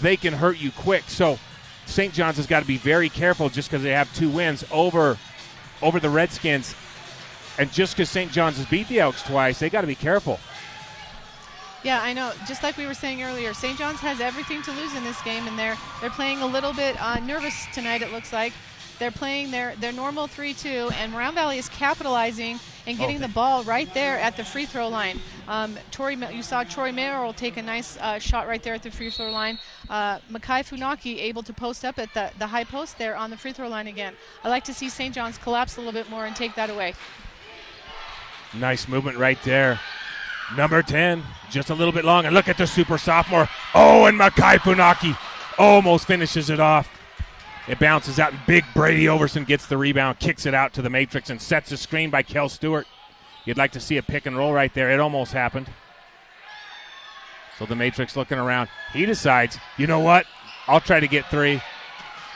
they can hurt you quick. So St. John's has got to be very careful just because they have 2 wins over the Redskins. And just because St. John's has beat the Elks twice, they got to be careful. Yeah, I know. Just like we were saying earlier, St. John's has everything to lose in this game, and they're playing a little bit nervous tonight, it looks like. They're playing their normal 3-2, and Round Valley is capitalizing and getting the ball right there at the free throw line. You saw Troy Merrill take a nice shot right there at the free throw line. Makai Funaki able to post up at the high post there on the free throw line again. I like to see St. John's collapse a little bit more and take that away. Nice movement right there. Number 10, just a little bit long. And look at the super sophomore. Oh, and Makai Funaki almost finishes it off. It bounces out, and big Brady Overson gets the rebound, kicks it out to the matrix, and sets a screen by Kel Stewart. You'd like to see a pick and roll right there. It almost happened. So the matrix looking around. He decides, you know what? I'll try to get 3.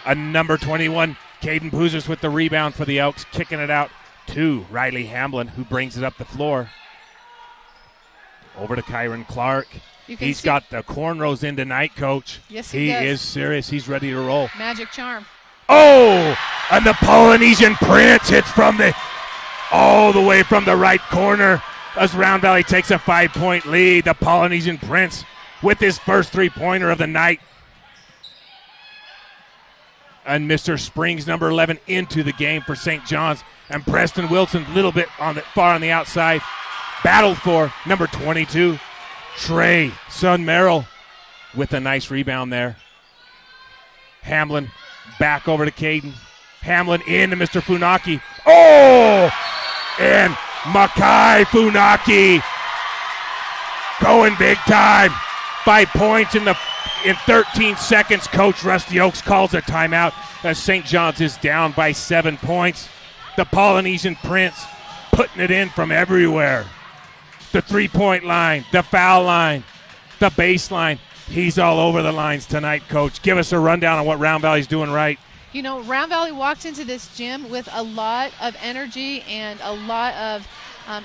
A number 21, Caden Boozers with the rebound for the Elks, kicking it out to Riley Hamblin, who brings it up the floor. Over to Kyron Clark. He's got the cornrows in tonight, Coach. Yes, he does. He is serious. He's ready to roll. Magic charm. Oh, and the Polynesian Prince hits all the way from the right corner as Round Valley takes a 5-point lead. The Polynesian Prince with his first 3-pointer of the night. And Mr. Springs, number 11, into the game for St. John's. And Preston Wilson, a little bit far on the outside. Battled for number 22, Trey Sun Merrill, with a nice rebound there. Hamlin back over to Caden. Hamlin into Mr. Funaki. Oh! And Makai Funaki going big time. 5 points in 13 seconds. Coach Rusty Oaks calls a timeout as St. John's is down by 7 points. The Polynesian Prince putting it in from everywhere. The 3-point line, the foul line, the baseline. He's all over the lines tonight, Coach. Give us a rundown on what Round Valley's doing right. You know, Round Valley walked into this gym with a lot of energy and a lot of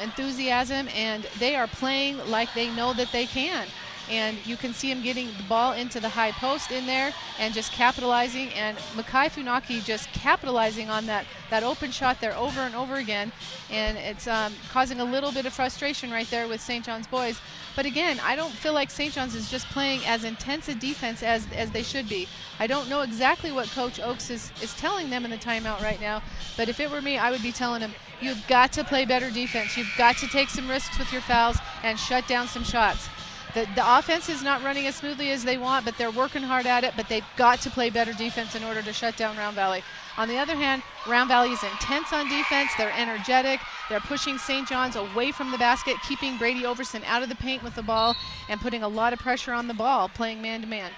enthusiasm, and they are playing like they know that they can. And you can see him getting the ball into the high post in there and just capitalizing. And Makai Funaki just capitalizing on that open shot there over and over again. And it's causing a little bit of frustration right there with St. John's boys. But again, I don't feel like St. John's is just playing as intense a defense as they should be. I don't know exactly what Coach Oaks is telling them in the timeout right now. But if it were me, I would be telling him, you've got to play better defense. You've got to take some risks with your fouls and shut down some shots. The offense is not running as smoothly as they want, but they're working hard at it, but they've got to play better defense in order to shut down Round Valley. On the other hand, Round Valley is intense on defense. They're energetic. They're pushing St. John's away from the basket, keeping Brady Overson out of the paint with the ball, and putting a lot of pressure on the ball, playing man-to-man.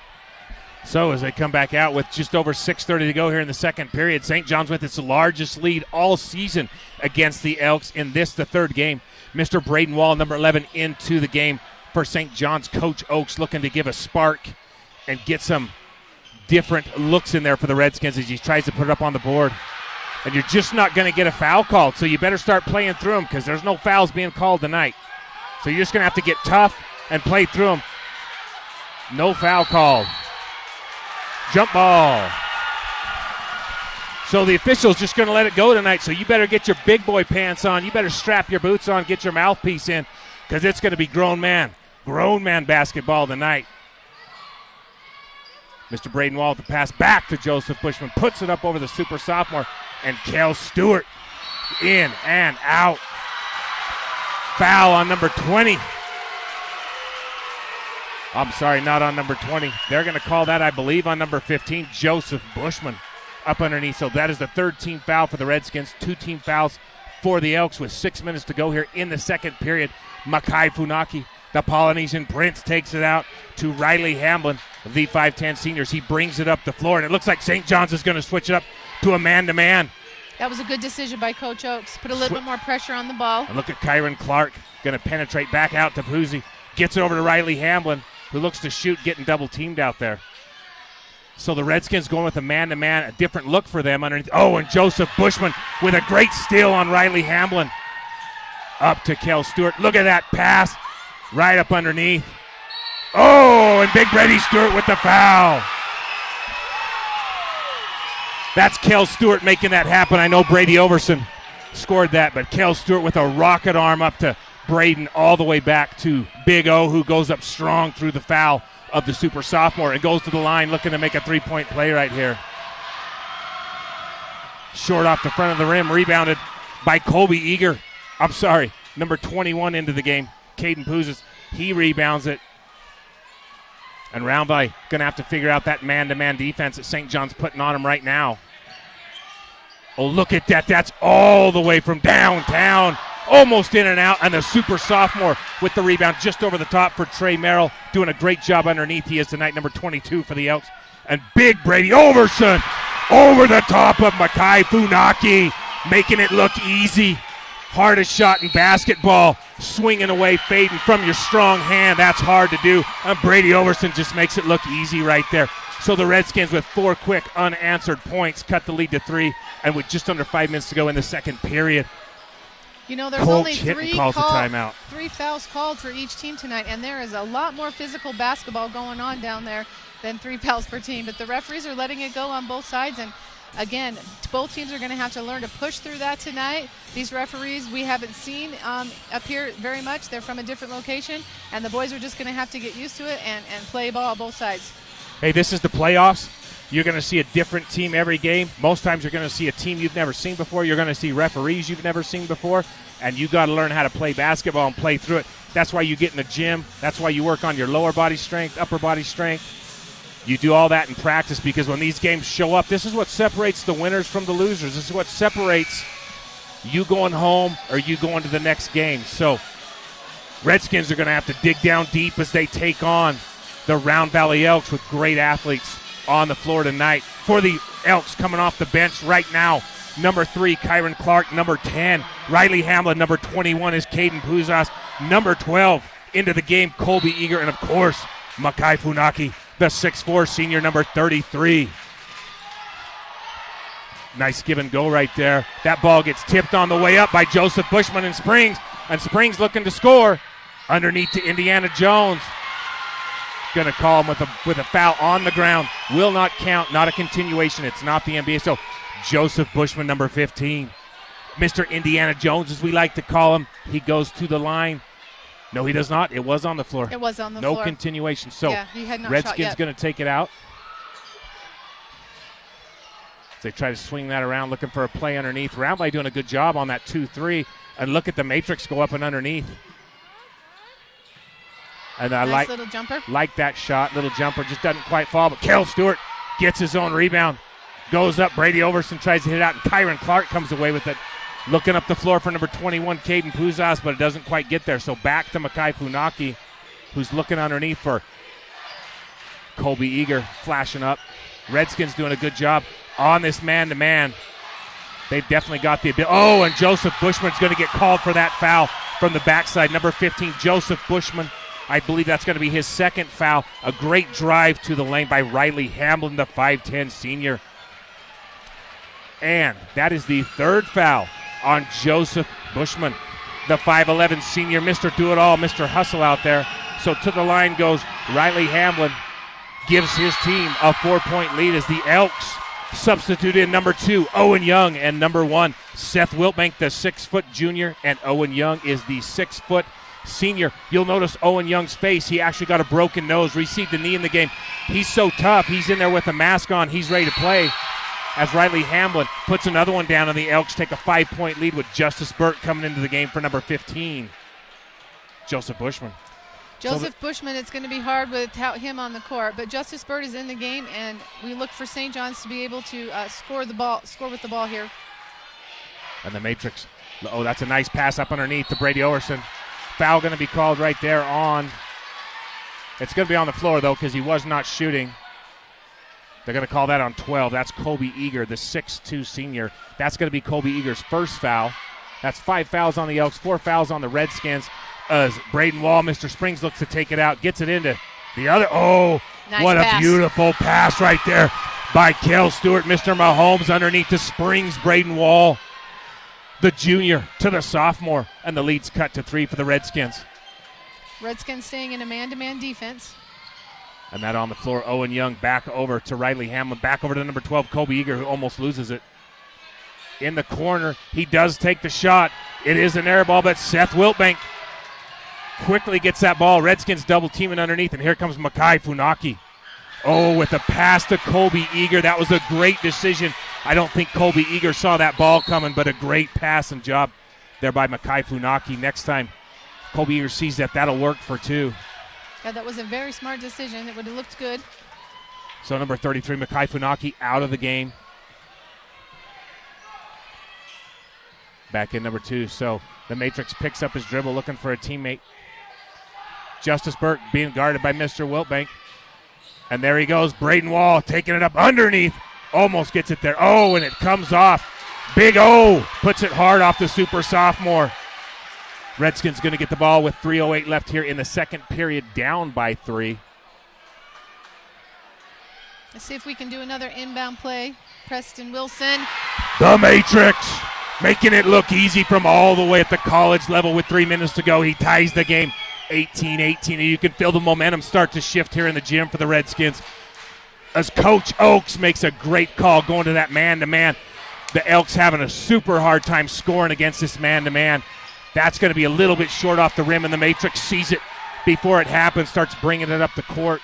So as they come back out with just over 6:30 to go here in the second period, St. John's with its largest lead all season against the Elks in the third game. Mr. Braden Wall, number 11, into the game for St. John's. Coach Oaks looking to give a spark and get some different looks in there for the Redskins as he tries to put it up on the board. And you're just not going to get a foul called, so you better start playing through them because there's no fouls being called tonight. So you're just going to have to get tough and play through them. No foul called. Jump ball. So the official's just going to let it go tonight, so you better get your big boy pants on. You better strap your boots on, get your mouthpiece in, because it's going to be grown man basketball tonight. Mr. Braden Wall with the pass back to Joseph Bushman, puts it up over the super sophomore, and Kel Stewart in and out. Foul on number 20. I'm sorry, not on number 20. They're going to call that, I believe, on number 15, Joseph Bushman, up underneath. So that is the third team foul for the Redskins, 2 team fouls for the Elks with 6 minutes to go here in the second period. Makai Funaki, the Polynesian Prince, takes it out to Riley Hamblin, the 5'10 seniors. He brings it up the floor, and it looks like St. John's is going to switch it up to a man-to-man. That was a good decision by Coach Oakes. Put a little bit more pressure on the ball. And look at Kyron Clark, going to penetrate back out to Puzzi. Gets it over to Riley Hamblin, who looks to shoot, getting double teamed out there. So the Redskins going with a man-to-man, a different look for them underneath. Oh, and Joseph Bushman with a great steal on Riley Hamblin. Up to Kel Stewart. Look at that pass right up underneath. Oh, and Big Brady Stewart with the foul. That's Kel Stewart making that happen. I know Brady Overson scored that, but Kel Stewart with a rocket arm up to Braden all the way back to Big O, who goes up strong through the foul of the super sophomore and goes to the line looking to make a three-point play right here. Short off the front of the rim, rebounded by Colby Eager. I'm sorry, number 21 into the game, Caden Puzas. He rebounds it. And Roundby going to have to figure out that man-to-man defense that St. John's putting on him right now. Oh, look at that. That's all the way from downtown. Almost in and out. And the super sophomore with the rebound just over the top for Trey Merrill. Doing a great job underneath. He is tonight number 22 for the Elks. And Big Brady Overson over the top of Makai Funaki. Making it look easy. Hardest shot in basketball. Swinging away, fading from your strong hand. That's hard to do. And Brady Overson just makes it look easy right there. So the Redskins with 4 quick unanswered points cut the lead to 3. And with just under 5 minutes to go in the second period. You know, there's Coach only three fouls called for each team tonight, and there is a lot more physical basketball going on down there than 3 fouls per team. But the referees are letting it go on both sides, and again, both teams are going to have to learn to push through that tonight. These referees we haven't seen up here very much. They're from a different location, and the boys are just going to have to get used to it and play ball both sides. Hey, this is the playoffs. You're going to see a different team every game. Most times you're going to see a team you've never seen before. You're going to see referees you've never seen before, and you got to learn how to play basketball and play through it. That's why you get in the gym. That's why you work on your lower body strength, upper body strength. You do all that in practice because when these games show up, this is what separates the winners from the losers. This is what separates you going home or you going to the next game. So Redskins are going to have to dig down deep as they take on the Round Valley Elks with great athletes on the floor tonight. For the Elks coming off the bench right now, number 3, Kyron Clark. Number 10, Riley Hamlin. Number 21 is Caden Puzas. Number 12 into the game, Colby Eager. And, of course, Makai Funaki, the 6'4", senior, number 33. Nice give and go right there. That ball gets tipped on the way up by Joseph Bushman and Springs. And Springs looking to score. Underneath to Indiana Jones. Going to call him with a foul on the ground. Will not count. Not a continuation. It's not the NBA. So Joseph Bushman, number 15. Mr. Indiana Jones, as we like to call him. He goes to the line. No, he does not. It was on the floor. It was on the floor. No continuation. So yeah, he had not Redskins going to take it out. They try to swing that around, looking for a play underneath. Roundley doing a good job on that 2-3. And look at the matrix go up and underneath. And I nice little jumper. Like that shot. Little jumper just doesn't quite fall. But Kel Stewart gets his own rebound. Goes up. Brady Overson tries to hit it out. And Kyron Clark comes away with it. Looking up the floor for number 21, Caden Puzas, but it doesn't quite get there. So back to Makai Funaki, who's looking underneath for Colby Eager, flashing up. Redskins doing a good job on this man-to-man. They've definitely got the ability. Oh, and Joseph Bushman's going to get called for that foul from the backside. Number 15, Joseph Bushman. I believe that's going to be his second foul. A great drive to the lane by Riley Hamblin, the 5'10 senior. And that is the third foul on Joseph Bushman, the 5'11 senior, Mr. Do-It-All, Mr. Hustle out there. So to the line goes Riley Hamblin, gives his team a 4-point lead as the Elks substitute in number 2, Owen Young, and number 1, Seth Wiltbank, the 6-foot junior, and Owen Young is the 6-foot senior. You'll notice Owen Young's face. He actually got a broken nose, received a knee in the game. He's so tough. He's in there with a mask on. He's ready to play. As Riley Hamblin puts another one down, and the Elks take a 5-point lead with Justice Burt coming into the game for number 15, Joseph Bushman. Joseph Bushman, it's going to be hard without him on the court, but Justice Burt is in the game, and we look for St. John's to be able to score with the ball here. And the matrix. Oh, that's a nice pass up underneath to Brady Overson. Foul going to be called right there on. It's going to be on the floor, though, because he was not shooting. They're going to call that on 12. That's Kobe Eager, the 6'2 senior. That's going to be Kobe Eager's first foul. That's 5 fouls on the Elks, 4 fouls on the Redskins. As Braden Wall, Mr. Springs looks to take it out, gets it into the other. Oh, nice what pass. A beautiful pass right there by Kel Stewart. Mr. Mahomes underneath the Springs. Braden Wall, the junior, to the sophomore. And the lead's cut to 3 for the Redskins. Redskins staying in a man-to-man defense. And that on the floor, Owen Young back over to Riley Hamlin, back over to number 12, Kobe Eager, who almost loses it. In the corner, he does take the shot. It is an air ball, but Seth Wiltbank quickly gets that ball. Redskins double teaming underneath, and here comes Makai Funaki. Oh, with a pass to Kobe Eager. That was a great decision. I don't think Kobe Eager saw that ball coming, but a great pass and job there by Makai Funaki. Next time Kobe Eager sees that, that'll work for 2. Yeah, that was a very smart decision. It would have looked good. So number 33, Makai Funaki, out of the game. Back in number 2. So the Matrix picks up his dribble, looking for a teammate. Justice Burke being guarded by Mr. Wiltbank. And there he goes, Braden Wall taking it up underneath. Almost gets it there. Oh, and it comes off. Big O puts it hard off the super sophomore. Redskins going to get the ball with 3:08 left here in the second period, down by 3. Let's see if we can do another inbound play. Preston Wilson. The Matrix making it look easy from all the way at the college level with 3 minutes to go. He ties the game 18-18, and you can feel the momentum start to shift here in the gym for the Redskins as Coach Oakes makes a great call going to that man-to-man. The Elks having a super hard time scoring against this man-to-man. That's going to be a little bit short off the rim, and the Matrix sees it before it happens, starts bringing it up the court.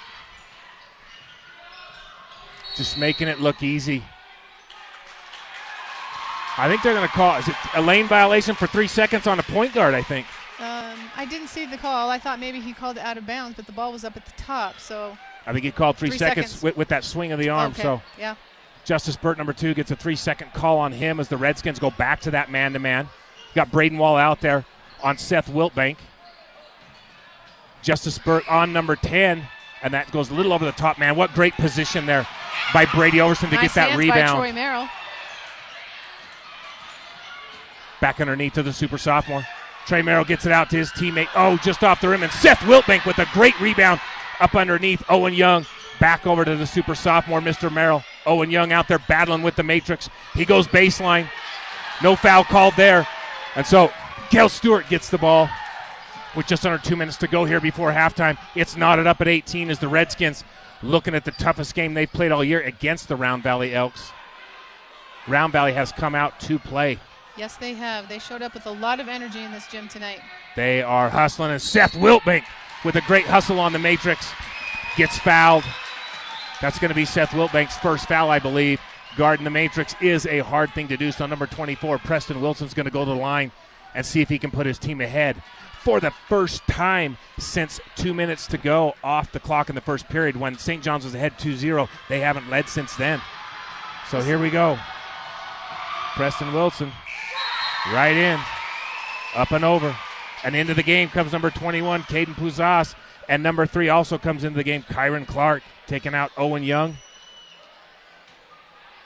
Just making it look easy. I think they're going to call, is it a lane violation for 3 seconds on a point guard, I think. I didn't see the call. I thought maybe he called it out of bounds, but the ball was up at the top, so. I think he called 3 seconds with that swing of the arm. Okay. So yeah. Justice Burt, number 2, gets a 3-second call on him as the Redskins go back to that man-to-man. Got Braden Wall out there on Seth Wiltbank. Justice Burt on number 10, and that goes a little over the top, man. What great position there by Brady Overson to nice get that hands rebound. by Troy Merrill. Back underneath to the super sophomore. Trey Merrill gets it out to his teammate. Oh, just off the rim, and Seth Wiltbank with a great rebound up underneath. Owen Young back over to the super sophomore, Mr. Merrill. Owen Young out there battling with the Matrix. He goes baseline. No foul called there. And so Kel Stewart gets the ball with just under 2 minutes to go here before halftime. It's knotted up at 18 as the Redskins looking at the toughest game they've played all year against the Round Valley Elks. Round Valley has come out to play. Yes, they have. They showed up with a lot of energy in this gym tonight. They are hustling, and Seth Wiltbank with a great hustle on the Matrix gets fouled. That's going to be Seth Wiltbank's first foul, I believe. Guarding the Matrix is a hard thing to do. So number 24, Preston Wilson's going to go to the line and see if he can put his team ahead for the first time since 2 minutes to go off the clock in the first period. When St. John's was ahead 2-0, they haven't led since then. So here we go. Preston Wilson right in, up and over. And into the game comes number 21, Caden Puzas. And number 3 also comes into the game, Kyron Clark, taking out Owen Young.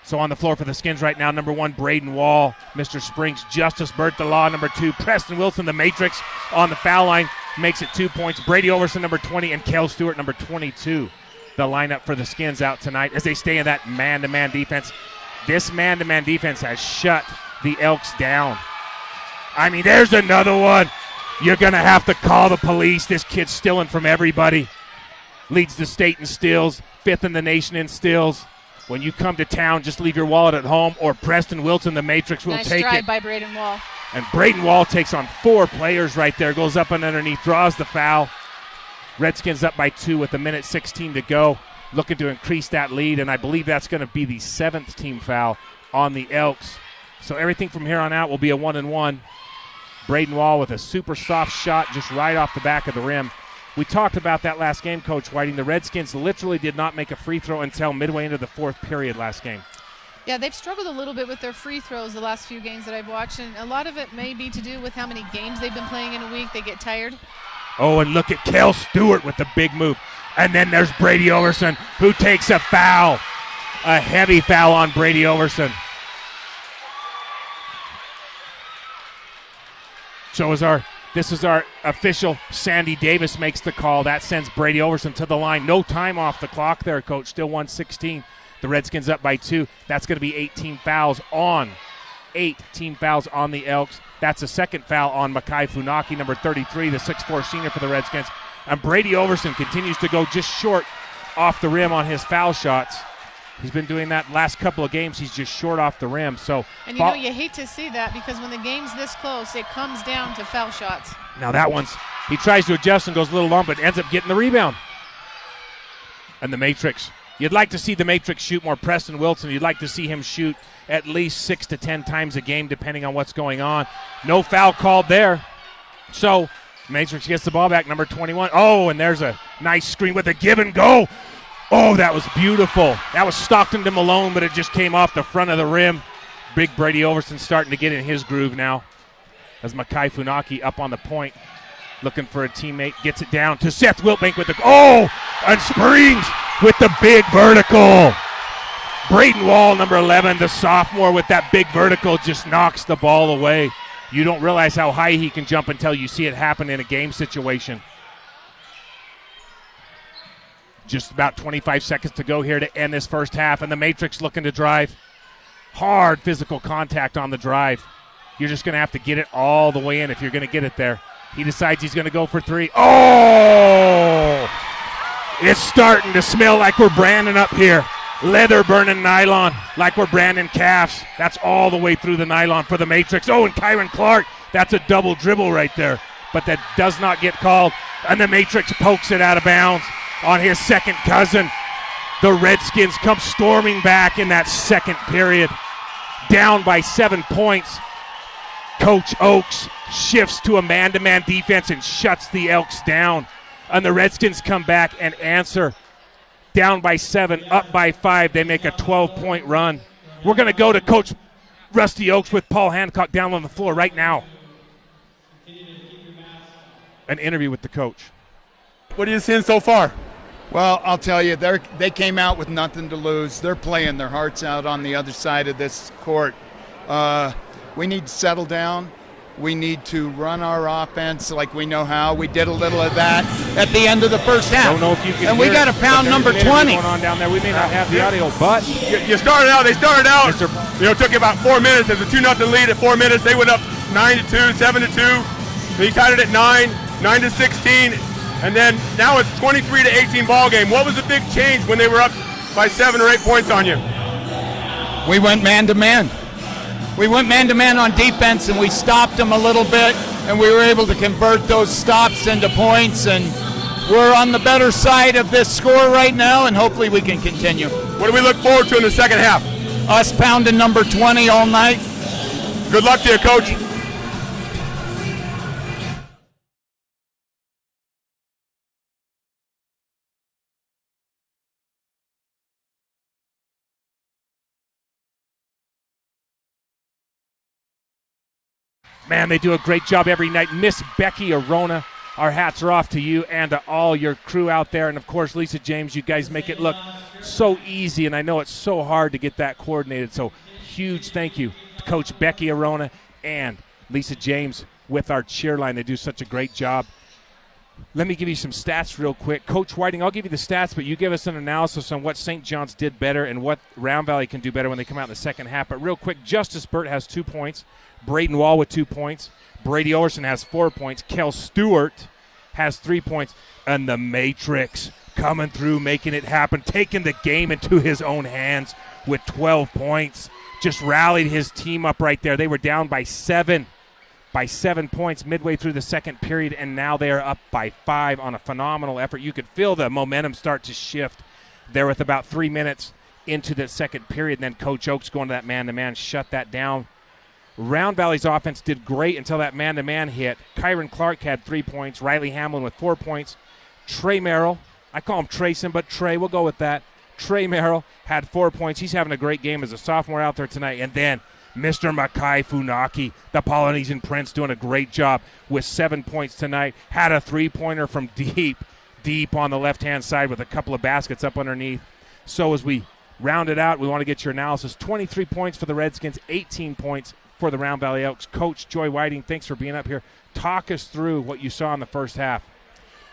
So on the floor for the Skins right now, number 1, Braden Wall, Mr. Springs, Justice Burt, the Law, number 2, Preston Wilson, the Matrix on the foul line, makes it 2 points. Brady Overson, number 20, and Kel Stewart, number 22. The lineup for the Skins out tonight as they stay in that man-to-man defense. This man-to-man defense has shut the Elks down. I mean, there's another one. You're going to have to call the police. This kid's stealing from everybody. Leads the state in steals, 5th in the nation in steals. When you come to town, just leave your wallet at home, or Preston Wilson, the Matrix, will nice take drive it. by Braden Wall. And Braden Wall takes on 4 players right there, goes up and underneath, draws the foul. Redskins up by 2 with 1:16 to go, looking to increase that lead, and I believe that's going to be the 7th team foul on the Elks. So everything from here on out will be a 1-and-1. Braden Wall with a super soft shot just right off the back of the rim. We talked about that last game, Coach Whiting. The Redskins literally did not make a free throw until midway into the 4th period last game. Yeah, they've struggled a little bit with their free throws the last few games that I've watched, and a lot of it may be to do with how many games they've been playing in a week. They get tired. Oh, and look at Kel Stewart with the big move. And then there's Brady Overson, who takes a foul. A heavy foul on Brady Overson. This is our official. Sandy Davis makes the call. That sends Brady Overson to the line. No time off the clock there, Coach. Still 1:16. The Redskins up by 2. That's going to be 8 team fouls on the Elks. That's a second foul on Makai Funaki, number 33, the 6'4 senior for the Redskins. And Brady Overson continues to go just short off the rim on his foul shots. He's been doing that last couple of games. He's just short off the rim. And you hate to see that because when the game's this close, it comes down to foul shots. Now that one's, he tries to adjust and goes a little long, but ends up getting the rebound. And the Matrix. You'd like to see the Matrix shoot more. Preston Wilson, you'd like to see him shoot at least 6 to 10 times a game, depending on what's going on. No foul called there. So Matrix gets the ball back, number 21. Oh, and there's a nice screen with a give and go. Oh, that was beautiful. That was Stockton to Malone, but it just came off the front of the rim. Big Brady Overson starting to get in his groove now. As Makai Funaki up on the point, looking for a teammate. Gets it down to Seth Wiltbank with the, and Springs with the big vertical. Braden Wall, number 11, the sophomore, with that big vertical, just knocks the ball away. You don't realize how high he can jump until you see it happen in a game situation. Just about 25 seconds to go here to end this first half, and the Matrix looking to drive. Hard physical contact on the drive. You're just going to have to get it all the way in if you're going to get it there. He decides he's going to go for 3. Oh! It's starting to smell like we're branding up here. Leather burning nylon like we're branding calves. That's all the way through the nylon for the Matrix. Oh, and Kyron Clark, that's a double dribble right there. But that does not get called. And the Matrix pokes it out of bounds on his second cousin. The Redskins come storming back in that second period. Down by 7 points. Coach Oakes shifts to a man-to-man defense and shuts the Elks down. And the Redskins come back and answer. Down by 7, up by 5. They make a 12-point run. We're going to go to Coach Rusty Oakes with Paul Hancock down on the floor right now. An interview with the coach. What are you seeing so far? Well, I'll tell you, they came out with nothing to lose. They're playing their hearts out on the other side of this court. We need to settle down. We need to run our offense like we know how. We did a little of that at the end of the first half. Don't know if you can and we got to pound number 20. Going on down there. We may not have the audio, but they started out. It took about 4 minutes. There's a 2-0 lead at 4 minutes. They went up 9-2, 7-2. He tied it at 9, 9-16, and then now it's 23-18 ball game. What was the big change when they were up by 7 or 8 points on you? We went man to man. We went man-to-man on defense, and we stopped them a little bit, and we were able to convert those stops into points, and we're on the better side of this score right now, and hopefully we can continue. What do we look forward to in the second half? Us pounding number 20 all night. Good luck to you, Coach. man, they do a great job every night. Miss Becky Arona, our hats are off to you and to all your crew out there. And, of course, Lisa James, you guys make it look so easy, and I know it's so hard to get that coordinated. So huge thank you to Coach Becky Arona and Lisa James with our cheer line. They do such a great job. Let me give you some stats real quick. Coach Whiting, I'll give you the stats, but you give us an analysis on what St. John's did better and what Round Valley can do better when they come out in the second half. But real quick, Justice Burt has 2 points. Braden Wall with 2 points. Brady Orson has 4 points. Kel Stewart has 3 points. And the Matrix coming through, making it happen, taking the game into his own hands with 12 points. Just rallied his team up right there. They were down by 7 points midway through the second period, and now they are up by 5 on a phenomenal effort. You could feel the momentum start to shift there with about 3 minutes into the second period. And then Coach Oakes going to that man-to-man, shut that down. Round Valley's offense did great until that man-to-man hit. Kyron Clark had 3 points. Riley Hamlin with 4 points. Trey Merrill, I call him Trayson, but Trey, we'll go with that. Trey Merrill had 4 points. He's having a great game as a sophomore out there tonight. And then Mr. Makai Funaki, the Polynesian Prince, doing a great job with 7 points tonight. Had a three-pointer from deep on the left-hand side with a couple of baskets up underneath. So as we round it out, we want to get your analysis. 23 points for the Redskins, 18 points for the Round Valley Elks. Coach Joy Whiting, thanks for being up here. Talk us through what you saw in the first half.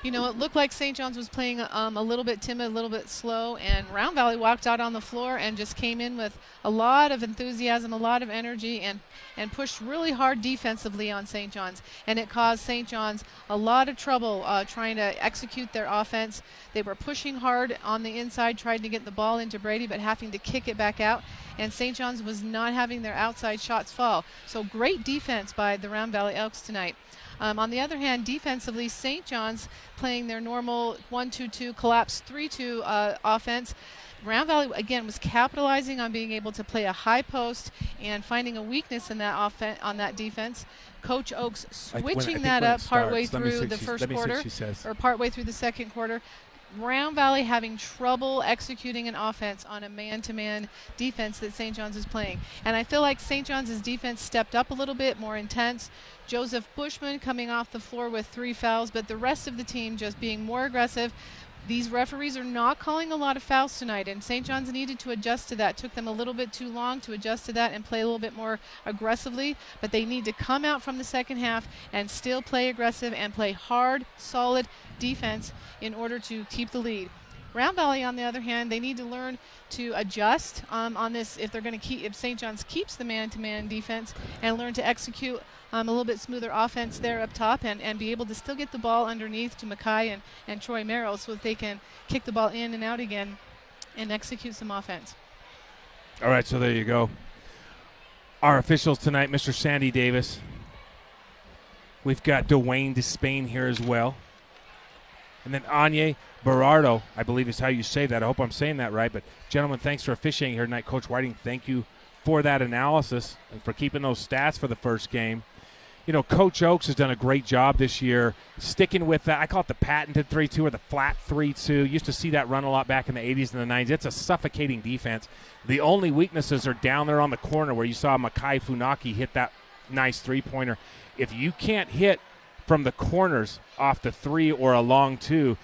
You know, it looked like St. John's was playing a little bit timid, a little bit slow, and Round Valley walked out on the floor and just came in with a lot of enthusiasm, a lot of energy, and pushed really hard defensively on St. John's. And it caused St. John's a lot of trouble trying to execute their offense. They were pushing hard on the inside, trying to get the ball into Brady, but having to kick it back out. And St. John's was not having their outside shots fall. So great defense by the Round Valley Elks tonight. On the other hand, defensively, St. John's playing their normal 1-2-2 collapse 3-2 offense. Round Valley, again, was capitalizing on being able to play a high post and finding a weakness in that on that defense. Coach Oakes switching that up partway through the first quarter, or partway through the second quarter. Round Valley having trouble executing an offense on a man-to-man defense that St. John's is playing. And I feel like St. John's defense stepped up a little bit, more intense. Joseph Bushman coming off the floor with 3 fouls, but the rest of the team just being more aggressive. These referees are not calling a lot of fouls tonight, and St. John's needed to adjust to that. It took them a little bit too long to adjust to that and play a little bit more aggressively, but they need to come out from the second half and still play aggressive and play hard, solid defense in order to keep the lead. Round Valley, on the other hand, they need to learn to adjust on this if they're going to keep, if St. John's keeps the man-to-man defense, and learn to execute a little bit smoother offense there up top and be able to still get the ball underneath to Mackay and Troy Merrill so that they can kick the ball in and out again and execute some offense. All right, so there you go. Our officials tonight, Mr. Sandy Davis. We've got Dwayne Despain here as well. And then Anye Berardo, I believe is how you say that. I hope I'm saying that right. But, gentlemen, thanks for officiating here tonight. Coach Whiting, thank you for that analysis and for keeping those stats for the first game. You know, Coach Oakes has done a great job this year sticking with that. I call it the patented 3-2 or the flat 3-2. Used to see that run a lot back in the 80s and the 90s. It's a suffocating defense. The only weaknesses are down there on the corner where you saw Mackay Funaki hit that nice three-pointer. If you can't hit from the corners off the 3 or a long 2,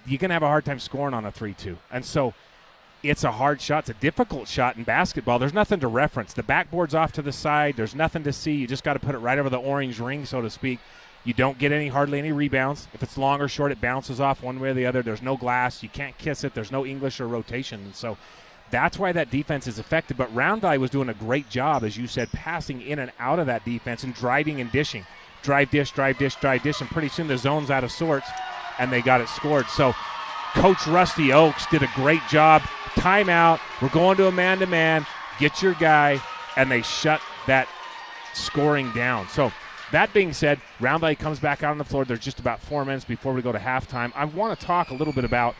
you're going to have a hard time scoring on a 3-2. And so it's a hard shot. It's a difficult shot in basketball. There's nothing to reference. The backboard's off to the side. There's nothing to see. You just got to put it right over the orange ring, so to speak. You don't get hardly any rebounds. If it's long or short, it bounces off one way or the other. There's no glass. You can't kiss it. There's no English or rotation. And so that's why that defense is effective. But Round Valley was doing a great job, as you said, passing in and out of that defense and driving and dishing. Drive, dish, drive, dish, drive, dish, and pretty soon the zone's out of sorts, and they got it scored. So Coach Rusty Oakes did a great job. Timeout. We're going to a man-to-man. Get your guy, and they shut that scoring down. So that being said, Round Valley comes back out on the floor. There's just about 4 minutes before we go to halftime. I want to talk a little bit about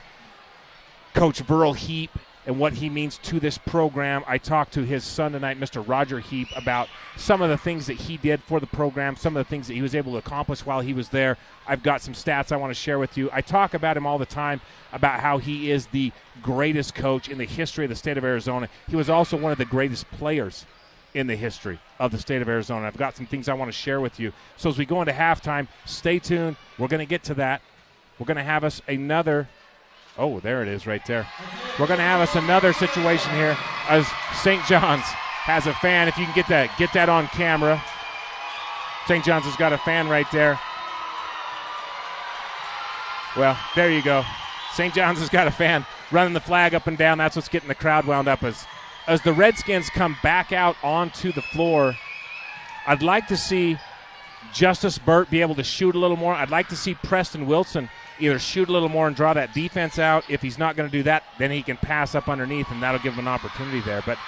Coach Verl Heap and what he means to this program. I talked to his son tonight, Mr. Roger Heap, about some of the things that he did for the program, some of the things that he was able to accomplish while he was there. I've got some stats I want to share with you. I talk about him all the time, about how he is the greatest coach in the history of the state of Arizona. He was also one of the greatest players in the history of the state of Arizona. I've got some things I want to share with you. So as we go into halftime, stay tuned. We're going to get to that. We're going to have us another – oh, there it is right there. We're going to have us another situation here as St. John's has a fan. If you can get that on camera. St. John's has got a fan right there. Well, there you go. St. John's has got a fan running the flag up and down. That's what's getting the crowd wound up as the Redskins come back out onto the floor. I'd like to see Justice Burt be able to shoot a little more. I'd like to see Preston Wilson either shoot a little more and draw that defense out. If he's not going to do that, then he can pass up underneath, and that'll give him an opportunity there. But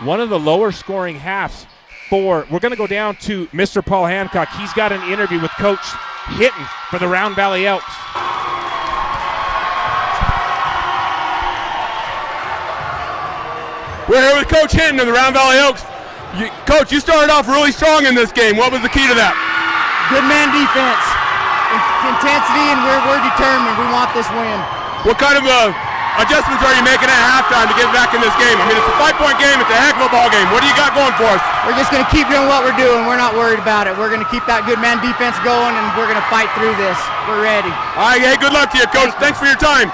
one of the lower scoring halves we're going to go down to Mr. Paul Hancock. He's got an interview with Coach Hitton for the Round Valley Elks. We're here with Coach Hinton of the Round Valley Elks. Coach, you started off really strong in this game. What was the key to that? Good man defense, intensity, and we're determined. We want this win. What kind of adjustments are you making at halftime to get back in this game? I mean, it's a 5-point game. It's a heck of a ball game. What do you got going for us? We're just going to keep doing what we're doing. We're not worried about it. We're going to keep that good man defense going, and we're going to fight through this. We're ready. All right, hey, good luck to you, Coach. Thanks for your time.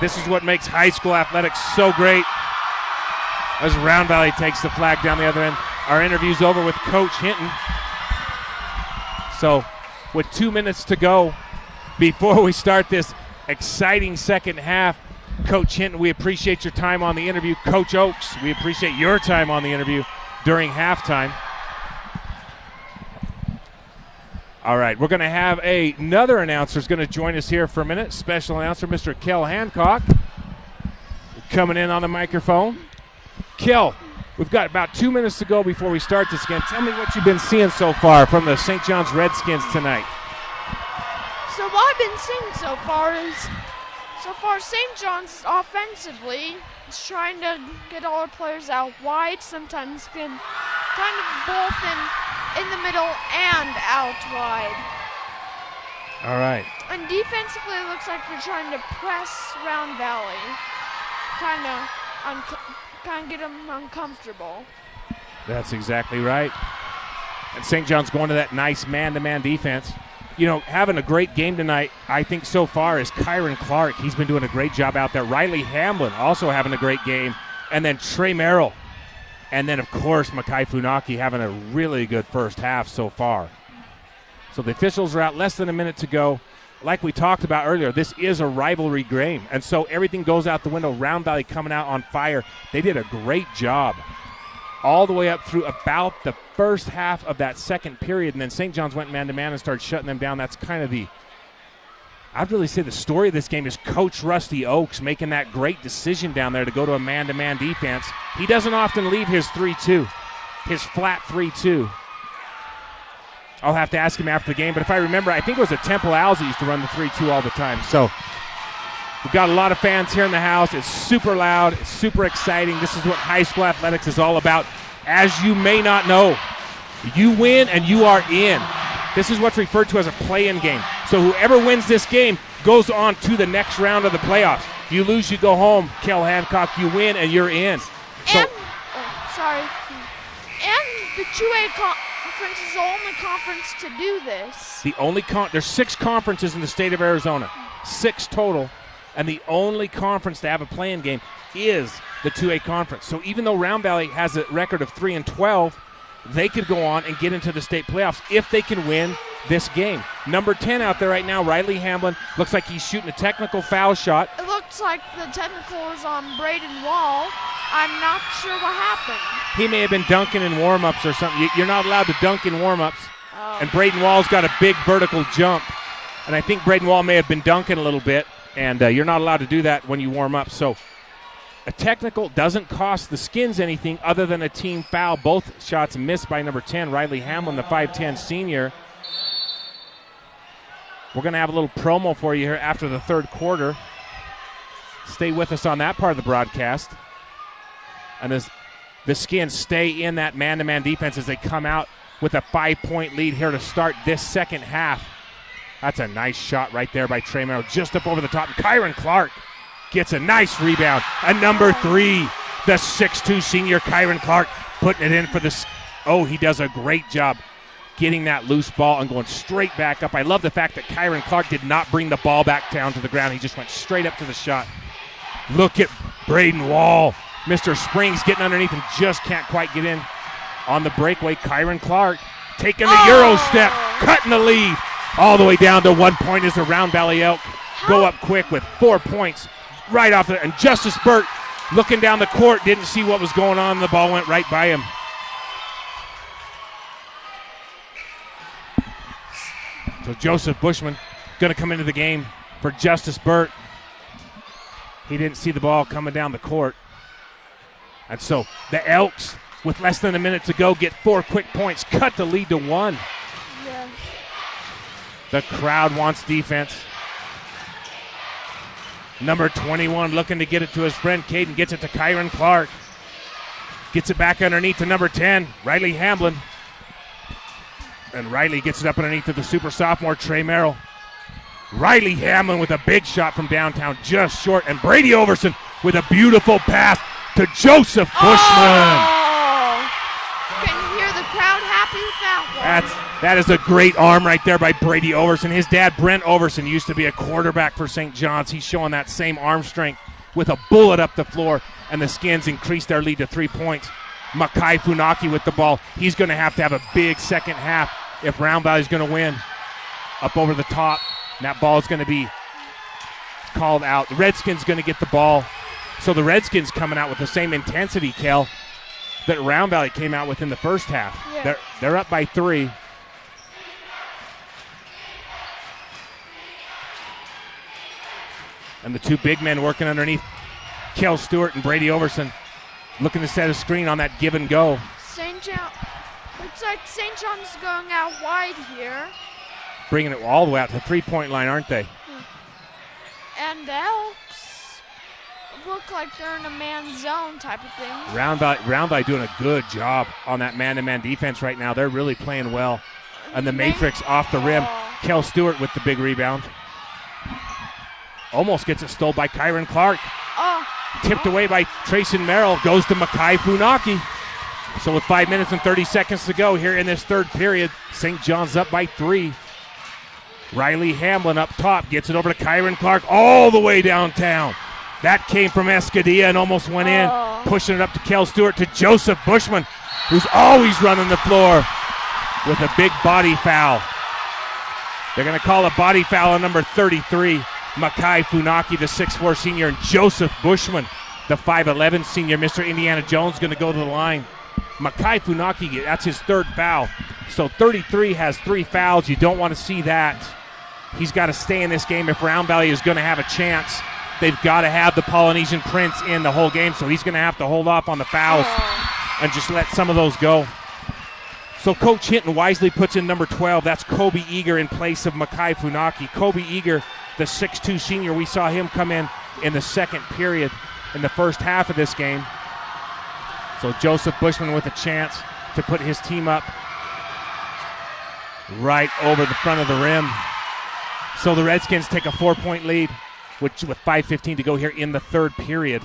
This is what makes high school athletics so great. As Round Valley takes the flag down the other end. Our interview's over with Coach Hinton. So with 2 minutes to go before we start this exciting second half, Coach Hinton, we appreciate your time on the interview. Coach Oaks, we appreciate your time on the interview during halftime. All right, we're going to have another announcer who's going to join us here for a minute. Special announcer, Mr. Kel Hancock, coming in on the microphone. Kel, we've got about 2 minutes to go before we start this game. Tell me what you've been seeing so far from the St. John's Redskins tonight. So what I've been seeing so far St. John's offensively is trying to get all our players out wide, sometimes kind of both in the middle and out wide. All right. And defensively, it looks like they're trying to press Round Valley, kind of get them uncomfortable. That's exactly right. And St. John's going to that nice man-to-man defense. You know, having a great game tonight, I think so far, is Kyron Clark. He's been doing a great job out there. Riley Hamblin also having a great game. And then Trey Merrill. And then, of course, Makai Funaki having a really good first half so far. So the officials are out, less than a minute to go. Like we talked about earlier, this is a rivalry game. And so everything goes out the window. Round Valley coming out on fire. They did a great job all the way up through about the first half of that second period. And then St. John's went man-to-man and started shutting them down. That's kind of I'd really say the story of this game is Coach Rusty Oaks making that great decision down there to go to a man-to-man defense. He doesn't often leave his 3-2, his flat 3-2. I'll have to ask him after the game, but if I remember, I think it was a Temple Owls that used to run the 3-2 all the time. So we've got a lot of fans here in the house. It's super loud. It's super exciting. This is what high school athletics is all about. As you may not know, you win and you are in. This is what's referred to as a play-in game. So whoever wins this game goes on to the next round of the playoffs. You lose, you go home. Kel Hancock, you win, and you're in. So, And the 2A conference is the only conference to do this. There's 6 conferences in the state of Arizona, 6 total, and the only conference to have a play-in game is the 2A conference. So even though Round Valley has a record of 3-12, they could go on and get into the state playoffs if they can win this game. Number 10 out there right now, Riley Hamblin, looks like he's shooting a technical foul shot. It looks like the technical is on Braden Wall. I'm not sure what happened. He may have been dunking in warm-ups or something. You're not allowed to dunk in warm-ups. And Braden Wall's got a big vertical jump. And I think Braden Wall may have been dunking a little bit. And you're not allowed to do that when you warm up. So a technical doesn't cost the Skins anything other than a team foul. Both shots missed by number 10, Riley Hamlin, the 5'10 senior. We're going to have a little promo for you here after the third quarter. Stay with us on that part of the broadcast. And as the Skins stay in that man-to-man defense as they come out with a 5-point lead here to start this second half. That's a nice shot right there by Trey Merrill, just up over the top. Kyron Clark gets a nice rebound. And number 3, the 6'2 senior Kyron Clark putting it in for the. Oh, he does a great job getting that loose ball and going straight back up. I love the fact that Kyron Clark did not bring the ball back down to the ground. He just went straight up to the shot. Look at Braden Wall. Mr. Springs getting underneath and just can't quite get in on the breakaway. Kyron Clark taking the Euro step, cutting the lead all the way down to 1 point as the Round Valley Elk go up quick with 4 points right off the. And Justice Burt looking down the court, didn't see what was going on. The ball went right by him. So Joseph Bushman going to come into the game for Justice Burt. He didn't see the ball coming down the court. And so the Elks, with less than a minute to go, get 4 quick points, cut the lead to 1. Yeah. The crowd wants defense. Number 21 looking to get it to his friend Caden, gets it to Kyron Clark. Gets it back underneath to number 10, Riley Hamblin. And Riley gets it up underneath to the super sophomore, Trey Merrill. Riley Hamlin with a big shot from downtown, just short. And Brady Overson with a beautiful pass to Joseph Bushman. Oh! Can you hear the crowd happy with that one? That is a great arm right there by Brady Overson. His dad, Brent Overson, used to be a quarterback for St. John's. He's showing that same arm strength with a bullet up the floor, and the Skins increased their lead to 3 points. Makai Funaki with the ball. He's going to have a big second half if Round Valley's going to win. Up over the top, and that ball is going to be called out. The Redskins going to get the ball. So the Redskins coming out with the same intensity, Kel, that Round Valley came out with in the first half. Yeah. They're up by 3. And the two big men working underneath, Kel Stewart and Brady Overson, looking to set a screen on that give and go. Looks like St. John's going out wide here. Bringing it all the way out to the 3-point line, aren't they? And the Elks look like they're in a man zone type of thing. Round Valley doing a good job on that man-to-man defense right now. They're really playing well. And the Matrix off the rim. Kel Stewart with the big rebound. Almost gets it stole by Kyron Clark. Tipped away by Trayson Merrill. Goes to Makai Funaki. So with 5 minutes and 30 seconds to go here in this third period, St. John's up by 3. Riley Hamlin up top. Gets it over to Kyron Clark all the way downtown. That came from Escudilla and almost went in. Pushing it up to Kel Stewart to Joseph Bushman, who's always running the floor with a big body foul. They're going to call a body foul on number 33. Makai Funaki, the 6'4 senior, and Joseph Bushman, the 5'11 senior. Mr. Indiana Jones going to go to the line. Makai Funaki, that's his third foul. So 33 has 3 fouls. You don't want to see that. He's got to stay in this game if Round Valley is going to have a chance. They've got to have the Polynesian Prince in the whole game, so he's going to have to hold off on the fouls and just let some of those go. So Coach Hinton wisely puts in number 12. That's Kobe Eager in place of Makai Funaki. Kobe Eager, the 6'2 senior, we saw him come in the second period in the first half of this game. So Joseph Bushman with a chance to put his team up right over the front of the rim. So the Redskins take a 4-point lead with 5:15 to go here in the third period.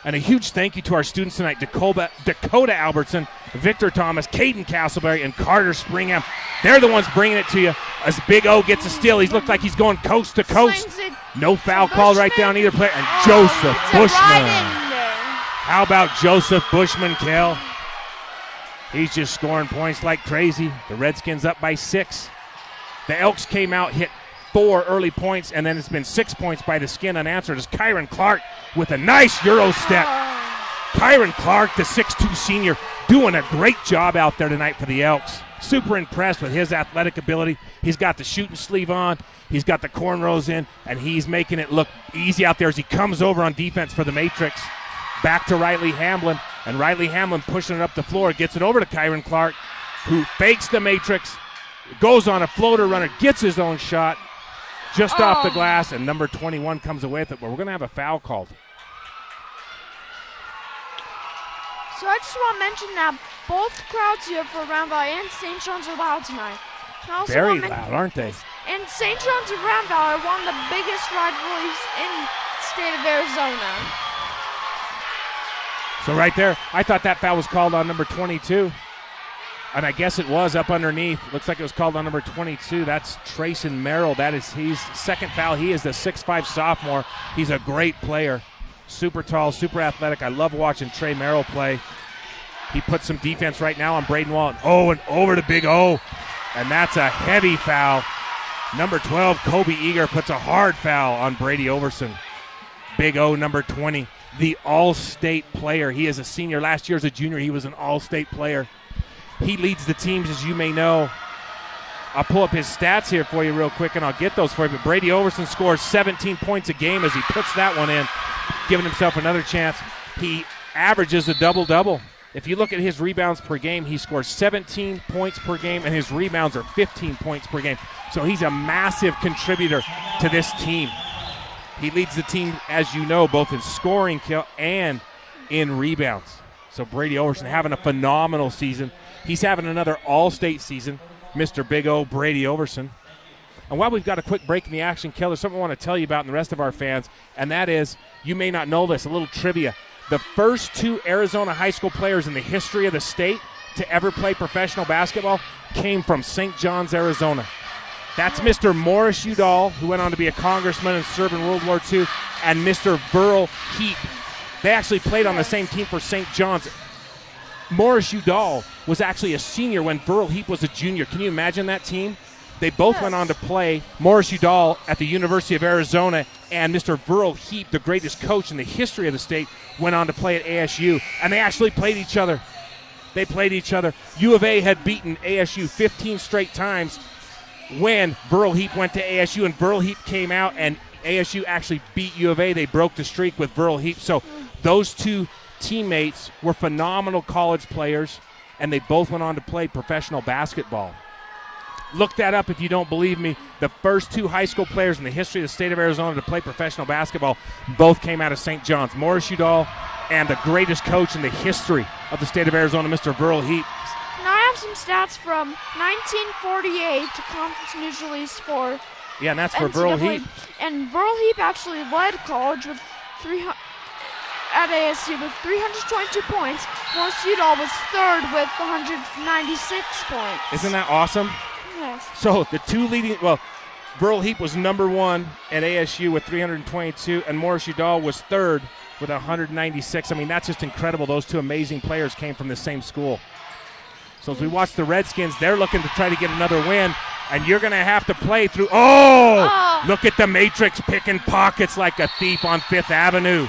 And a huge thank you to our students tonight, Dakota Albertson, Victor Thomas, Caden Castleberry, and Carter Springham. They're the ones bringing it to you as Big O gets a steal. He's looked like he's going coast to coast. No foul called right down either player. And Joseph Bushman. How about Joseph Bushman, Kel? He's just scoring points like crazy. The Redskins up by 6. The Elks came out, hit 4 early points, and then it's been 6 points by the Skin unanswered as Kyron Clark with a nice Euro step. Kyron Clark, the 6'2 senior, doing a great job out there tonight for the Elks. Super impressed with his athletic ability. He's got the shooting sleeve on. He's got the cornrows in, and he's making it look easy out there as he comes over on defense for the Matrix. Back to Riley Hamlin, and Riley Hamlin pushing it up the floor, gets it over to Kyron Clark, who fakes the Matrix, goes on a floater runner, gets his own shot just off the glass, and number 21 comes away with it, but we're going to have a foul called. So I just want to mention that both crowds here for Round Valley and St. John's are loud tonight. Very loud, aren't they? And St. John's and Round Valley are one of the biggest rivalries in the state of Arizona. So right there, I thought that foul was called on number 22. And I guess it was up underneath. Looks like it was called on number 22. That's Trayson Merrill. That is his second foul. He is the 6'5 sophomore. He's a great player. Super tall, super athletic. I love watching Trey Merrill play. He puts some defense right now on Braden Wallen. And over to Big O. And that's a heavy foul. Number 12, Kobe Eager, puts a hard foul on Brady Overson. Big O, number 20, the all-state player. He is a senior. Last year as a junior, he was an all-state player. He leads the teams, as you may know. I'll pull up his stats here for you real quick, and I'll get those for you. But Brady Overson scores 17 points a game as he puts that one in, giving himself another chance. He averages a double-double. If you look at his rebounds per game, he scores 17 points per game, and his rebounds are 15 points per game. So he's a massive contributor to this team. He leads the team, as you know, both in scoring and in rebounds. So Brady Overson having a phenomenal season. He's having another all-state season, Mr. Big O, Brady Overson. And while we've got a quick break in the action, Kel, there's something I want to tell you about and the rest of our fans, and that is, you may not know this, a little trivia. The first 2 Arizona high school players in the history of the state to ever play professional basketball came from St. John's, Arizona. That's Mr. Morris Udall, who went on to be a congressman and serve in World War II, and Mr. Burl Heap. They actually played on the same team for St. John's. Morris Udall was actually a senior when Burl Heap was a junior. Can you imagine that team? They both went on to play. Morris Udall at the University of Arizona, and Mr. Burl Heap, the greatest coach in the history of the state, went on to play at ASU, and they actually played each other. They played each other. U of A had beaten ASU 15 straight times when Burl Heap went to ASU, and Burl Heap came out, and ASU actually beat U of A. They broke the streak with Burl Heap. So those two teammates were phenomenal college players, and they both went on to play professional basketball. Look that up if you don't believe me. The first two high school players in the history of the state of Arizona to play professional basketball both came out of St. John's. Morris Udall and the greatest coach in the history of the state of Arizona, Mr. Burl Heap. Now I have some stats from 1948 to Conference News Release 4. Yeah, and that's for Burl Heap. And Burl Heap actually led college with at ASU with 322 points. Morris Udall was third with 196 points. Isn't that awesome? Yes. So the two leading, Burl Heap was number one at ASU with 322, and Morris Udall was third with 196. I mean, that's just incredible. Those two amazing players came from the same school. So as we watch the Redskins, they're looking to try to get another win, and you're going to have to play through. Oh! Look at the Matrix picking pockets like a thief on Fifth Avenue.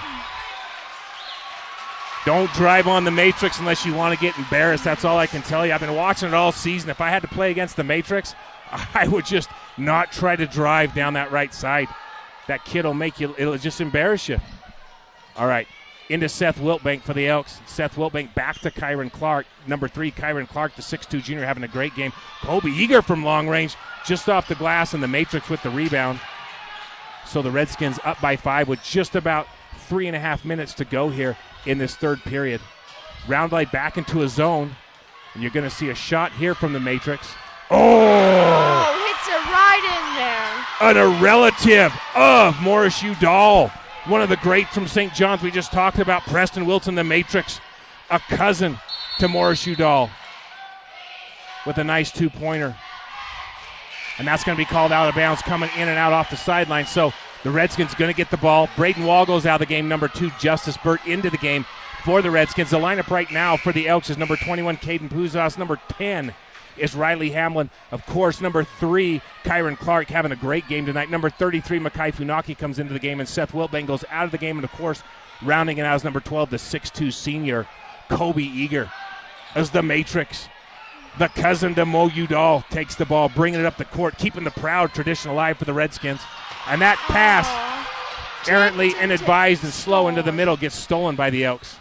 Don't drive on the Matrix unless you want to get embarrassed. That's all I can tell you. I've been watching it all season. If I had to play against the Matrix, I would just not try to drive down that right side. That kid will make you, it'll just embarrass you. All right, into Seth Wiltbank for the Elks. Seth Wiltbank back to Kyron Clark. Number 3, Kyron Clark, the 6'2 junior, having a great game. Kobe Eager from long range, just off the glass, and the Matrix with the rebound. So the Redskins up by 5 with just about 3.5 minutes to go here in this third period. Roundlight back into a zone, and you're going to see a shot here from the Matrix. Oh! Hits it right in there. And a relative of Morris Udall, one of the greats from St. John's we just talked about, Preston Wilson, the Matrix, a cousin to Morris Udall with a nice two-pointer. And that's going to be called out of bounds, coming in and out off the sideline. So the Redskins going to get the ball. Braden Wall goes out of the game. Number 2, Justice Burt into the game for the Redskins. The lineup right now for the Elks is number 21, Caden Puzas. Number 10 is Riley Hamlin. Of course, number 3, Kyron Clark, having a great game tonight. Number 33, Makai Funaki comes into the game, and Seth Wiltbank goes out of the game. And, of course, rounding it out is number 12, the 6'2 senior, Kobe Eager. As the Matrix, the cousin to Mo Udall, takes the ball, bringing it up the court, keeping the proud tradition alive for the Redskins. And that pass, errantly inadvised and slow into the middle, gets stolen by the Elks.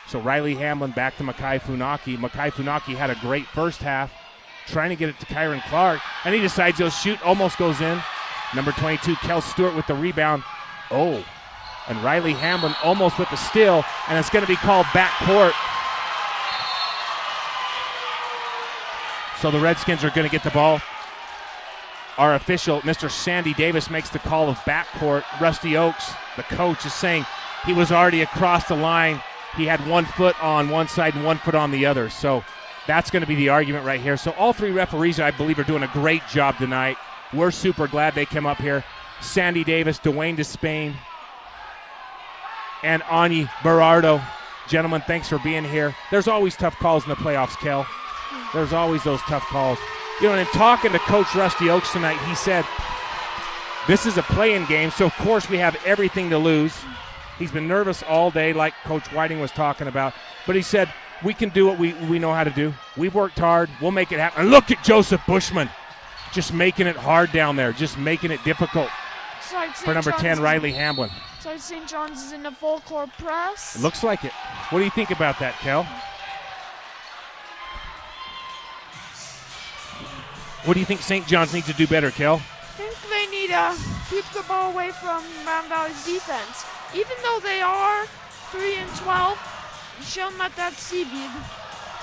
So Riley Hamlin back to Makai Funaki. Makai Funaki had a great first half, trying to get it to Kyron Clark, and he decides he'll shoot, almost goes in. Number 22, Kel Stewart with the rebound. Oh, and Riley Hamlin almost with the steal, and it's going to be called backcourt. So the Redskins are going to get the ball. Our official, Mr. Sandy Davis, makes the call of backcourt. Rusty Oaks, the coach, is saying he was already across the line. He had 1 foot on one side and 1 foot on the other. So that's going to be the argument right here. So all 3 referees, I believe, are doing a great job tonight. We're super glad they came up here. Sandy Davis, Dwayne Despain, and Ani Berardo. Gentlemen, thanks for being here. There's always tough calls in the playoffs, Kel. There's always those tough calls. You know, and in talking to Coach Rusty Oaks tonight, he said, this is a play-in game, so of course we have everything to lose. He's been nervous all day, like Coach Whiting was talking about. But he said, we can do what we know how to do. We've worked hard. We'll make it happen. And look at Joseph Bushman, just making it hard down there, just making it difficult for number 10, Riley Hamlin. So St. John's is in a full-court press. It looks like it. What do you think about that, Kel? What do you think St. John's needs to do better, Kel? I think they need to keep the ball away from Round Valley's defense. Even though they are 3-12, show them at that CB.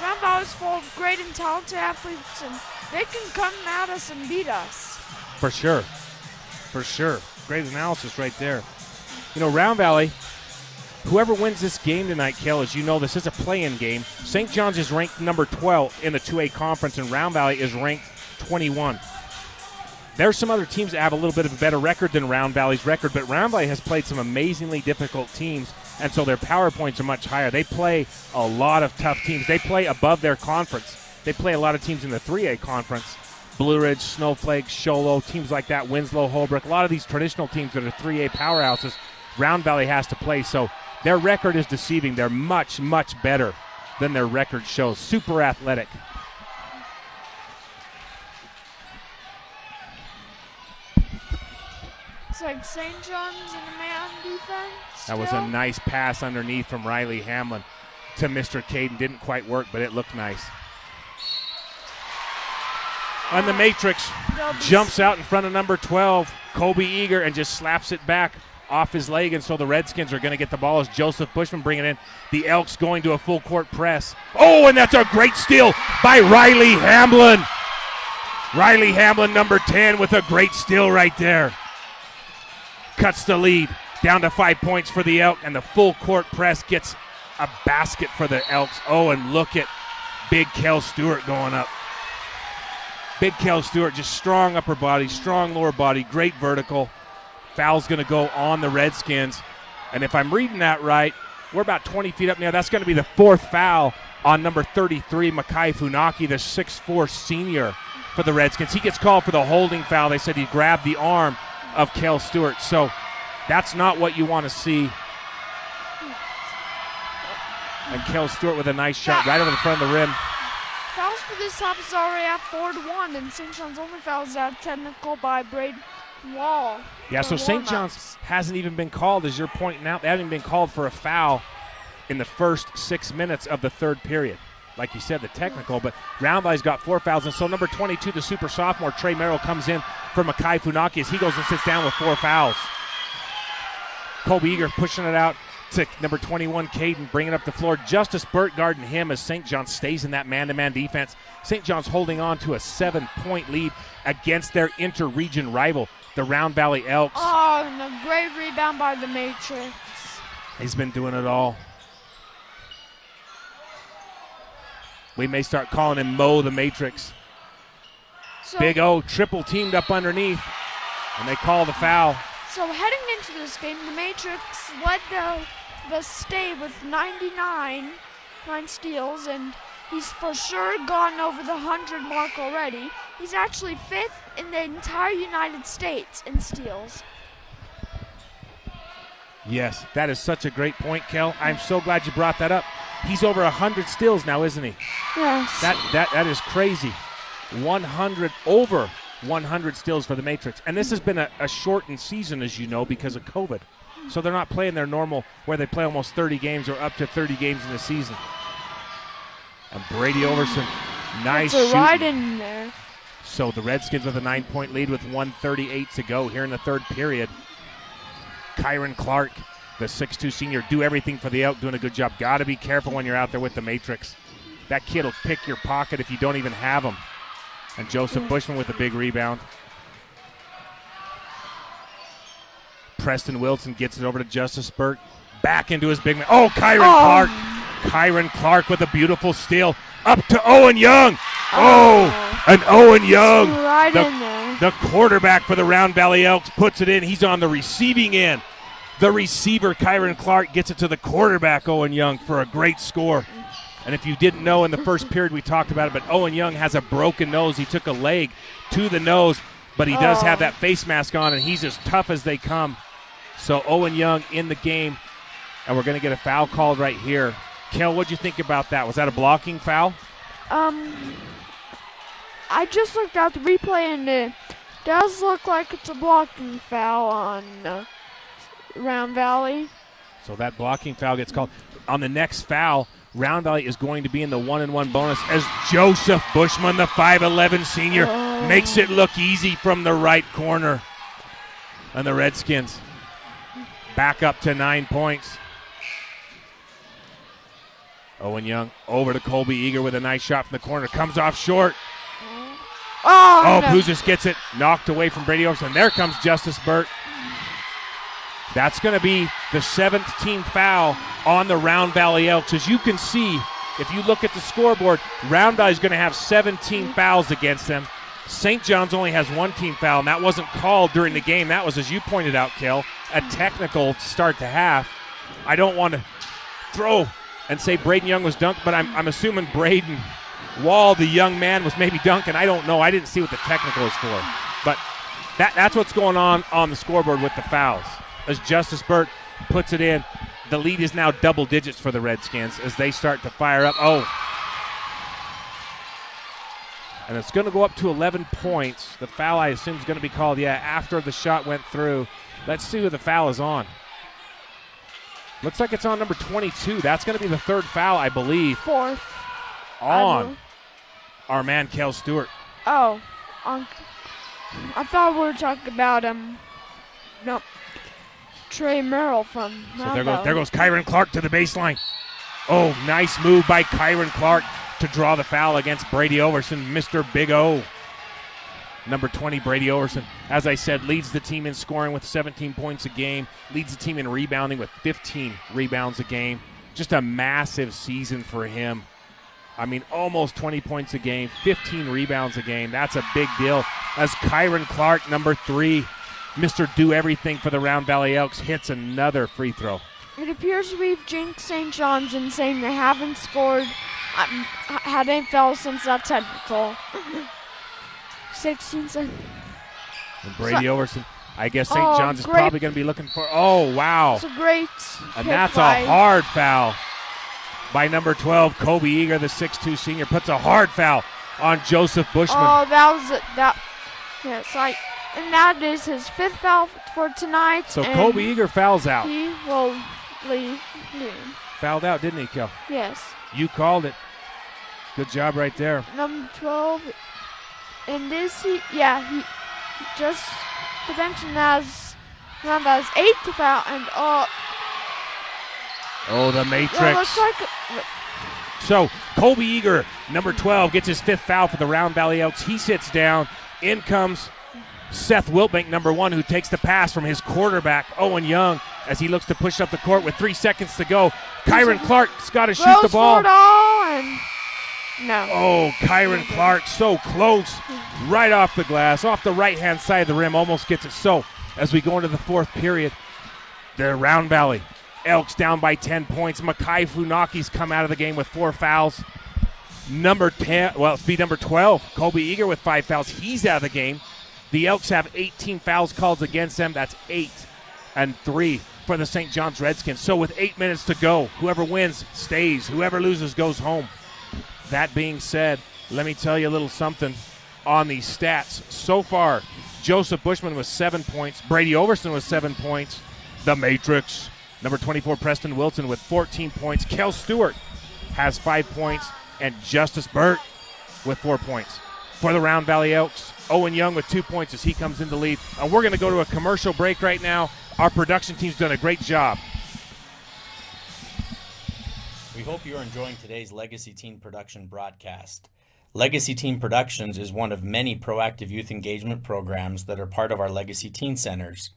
Round Valley's full of great and talented athletes, and they can come at us and beat us. For sure. For sure. Great analysis right there. You know, Round Valley whoever wins this game tonight, Kel, as you know, this is a play-in game. St. John's is ranked number 12 in the 2A conference, and Round Valley is ranked 21. There's some other teams that have a little bit of a better record than Round Valley's record, but Round Valley has played some amazingly difficult teams, and so their power points are much higher. They play a lot of tough teams. They play above their conference. They play a lot of teams in the 3A conference. Blue Ridge, Snowflake, Sholo, teams like that, Winslow, Holbrook, a lot of these traditional teams that are 3A powerhouses, Round Valley has to play. So their record is deceiving. They're much, much better than their record shows. Super athletic. It's like St. John's in the man defense. That was a nice pass underneath from Riley Hamlin to Mr. Caden. Didn't quite work, but it looked nice. On the matrix, jumps out in front of number 12, Kobe Eager, and just slaps it back off his leg, and so the Redskins are going to get the ball as Joseph Bushman bringing it in. The Elks going to a full court press. Oh, and that's a great steal by Riley Hamlin. Riley Hamlin, number 10, with a great steal right there. Cuts the lead down to 5 points for the Elk, and the full court press gets a basket for the Elks. Oh, and look at big Kel Stewart going up. Big Kel Stewart, just strong upper body, strong lower body, great vertical. Foul's going to go on the Redskins. And if I'm reading that right, we're about 20 feet up now. That's going to be the fourth foul on number 33, Makai Funaki, the 6'4 senior for the Redskins. He gets called for the holding foul. They said he grabbed the arm of Kel Stewart. So that's not what you want to see. And Kel Stewart with a nice shot right over the front of the rim. Fouls for this half is already at 4-1, and St. John's only fouls out technical by Braden Wall. Yeah, so St. John's hasn't even been called, as you're pointing out. They haven't even been called for a foul in the first 6 minutes of the third period. Like you said, the technical, but Round Valley's got 4 fouls. And so number 22, the super sophomore, Trey Merrill, comes in for Makai Funaki as he goes and sits down with 4 fouls. Kobe Eager pushing it out to number 21, Caden, bringing up the floor. Justice Burt guarding him as St. John's stays in that man-to-man defense. St. John's holding on to a 7-point lead against their inter-region rival, the Round Valley Elks. Oh, and a great rebound by the Matrix. He's been doing it all. We may start calling him Mo the Matrix. So, Big O triple teamed up underneath, and they call the foul. So heading into this game, the Matrix led the state with 99 steals, and he's for sure gone over the 100 mark already. He's actually 5th in the entire United States in steals. Yes, that is such a great point, Kel. I'm so glad you brought that up. He's over 100 steals now, isn't he? Yes. That is crazy. 100 over 100 steals for the Matrix. And this has been a shortened season, as you know, because of COVID. So they're not playing their normal, where they play almost 30 games or up to 30 games in the season. And Brady Overson, nice shooting. Right in there. So the Redskins with a 9-point lead with 1:38 to go here in the third period. Kyron Clark, the 6'2 senior, do everything for the Elk, doing a good job. Got to be careful when you're out there with the Matrix. That kid will pick your pocket if you don't even have him. And Joseph Bushman with a big rebound. Preston Wilson gets it over to Justice Burke. Back into his big man. Oh, Kyron Clark. Kyron Clark with a beautiful steal. Up to Owen Young. And Owen Young, right in there. The quarterback for the Round Valley Elks, puts it in. He's on the receiving end. The receiver, Kyron Clark, gets it to the quarterback, Owen Young, for a great score. And if you didn't know, in the first period we talked about it, but Owen Young has a broken nose. He took a leg to the nose, but he does have that face mask on, and he's as tough as they come. So Owen Young in the game, and we're going to get a foul called right here. Kel, what'd you think about that? Was that a blocking foul? I just looked at the replay, and it does look like it's a blocking foul on Round Valley. So that blocking foul gets called. On the next foul, Round Valley is going to be in the 1-and-1 bonus as Joseph Bushman, the 5'11 senior, makes it look easy from the right corner. And the Redskins back up to 9 points. Owen Young over to Colby Eager with a nice shot from the corner. Comes off short. Puzis gets it knocked away from Brady Overson. There comes Justice Burt. That's going to be the 7th team foul on the Round Valley Elks. As you can see, if you look at the scoreboard, Round Valley is going to have 17 fouls against them. St. John's only has 1 team foul, and that wasn't called during the game. That was, as you pointed out, Kel, a technical start to half. I don't want to throw and say Braden Young was dunked, but I'm assuming Braden Wall, the young man, was maybe dunking. I don't know. I didn't see what the technical is for. But that's what's going on the scoreboard with the fouls. As Justice Burt puts it in, the lead is now double digits for the Redskins as they start to fire up. Oh. And it's going to go up to 11 points. The foul, I assume, is going to be called, after the shot went through. Let's see who the foul is on. Looks like it's on number 22. That's going to be the 3rd foul, I believe. 4th. On our man, Kel Stewart. Oh. I thought we were talking about, Trey Merrill from So there goes Kyron Clark to the baseline. Oh, nice move by Kyron Clark to draw the foul against Brady Overson, Mr. Big O. Number 20, Brady Overson, as I said, leads the team in scoring with 17 points a game, leads the team in rebounding with 15 rebounds a game. Just a massive season for him. I mean, almost 20 points a game, 15 rebounds a game. That's a big deal. As Kyron Clark, number 3, Mr. Do Everything for the Round Valley Elks, hits another free throw. It appears we've jinxed St. John's in saying they haven't scored, had any fouls since that technical. 16 seconds. And Brady Overson, I guess St. John's is probably going to be looking for, oh, wow. It's a great And that's a hard foul by number 12, Kobe Eager, the 6'2 senior, puts a hard foul on Joseph Bushman. Oh, that was it. Yes, and that is his 5th foul for tonight. So Kobe Eager fouls out. He will leave. Fouled out, didn't he, Kel? Yes. You called it. Good job right there. Number 12. And he just to mention as 8th foul, and the Matrix. Yeah, looks like So Kobe Eager, number 12, gets his 5th foul for the Round Valley Elks. He sits down. In comes Seth Wilbank, number 1, who takes the pass from his quarterback, Owen Young, as he looks to push up the court with 3 seconds to go. Kyron Clark's got to shoot the ball. No. Oh, Kyron Clark, so close. Right off the glass, off the right-hand side of the rim, almost gets it. So, as we go into the 4th period, the Round Valley Elks down by 10 points. Makai Funaki's come out of the game with 4 fouls. Number 12, Kobe Eager with 5 fouls. He's out of the game. The Elks have 18 fouls called against them. That's 8 and 3 for the St. John's Redskins. So with 8 minutes to go, whoever wins stays. Whoever loses goes home. That being said, let me tell you a little something on these stats. So far, Joseph Bushman with 7 points. Brady Overson with 7 points. The Matrix, number 24, Preston Wilson with 14 points. Kel Stewart has 5 points. And Justice Burt with 4 points. For the Round Valley Elks, Owen Young with 2 points as he comes in the lead. And we're going to go to a commercial break right now. Our production team's done a great job. We hope you're enjoying today's Legacy Teen Production broadcast. Legacy Teen Productions is one of many proactive youth engagement programs that are part of our Legacy Teen Centers.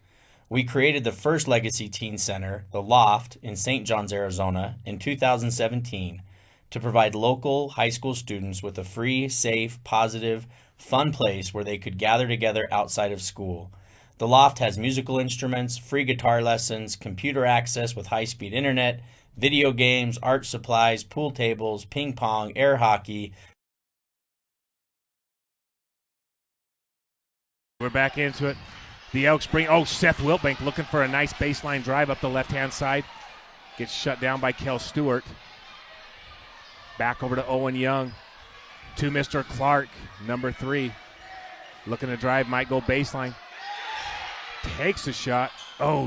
We created the first Legacy Teen Center, The Loft, in St. John's, Arizona, in 2017 to provide local high school students with a free, safe, positive, fun place where they could gather together outside of school. The Loft has musical instruments, free guitar lessons, computer access with high-speed internet, video games, art supplies, pool tables, ping pong, air hockey. We're back into it. The Elks bring, Seth Wilbank looking for a nice baseline drive up the left-hand side. Gets shut down by Kel Stewart. Back over to Owen Young. To Mr. Clark, number 3. Looking to drive, might go baseline. Takes a shot.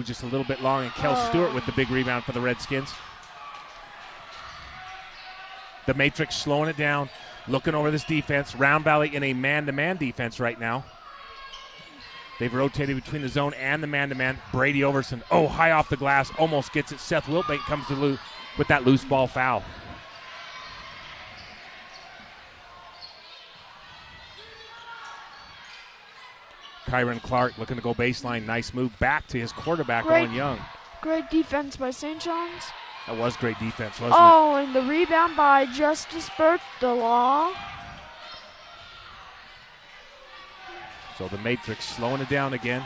Just a little bit long, and Kel Stewart with the big rebound for the Redskins. The Matrix slowing it down, looking over this defense. Round Valley in a man-to-man defense right now. They've rotated between the zone and the man-to-man. Brady Overson, high off the glass, almost gets it. Seth Wilbank comes to with that loose ball foul. Kyron Clark looking to go baseline. Nice move back to his quarterback, Owen Young. Great defense by St. John's. That was great defense, wasn't it? Oh, and the rebound by Justice Burt, the law. So the Matrix slowing it down again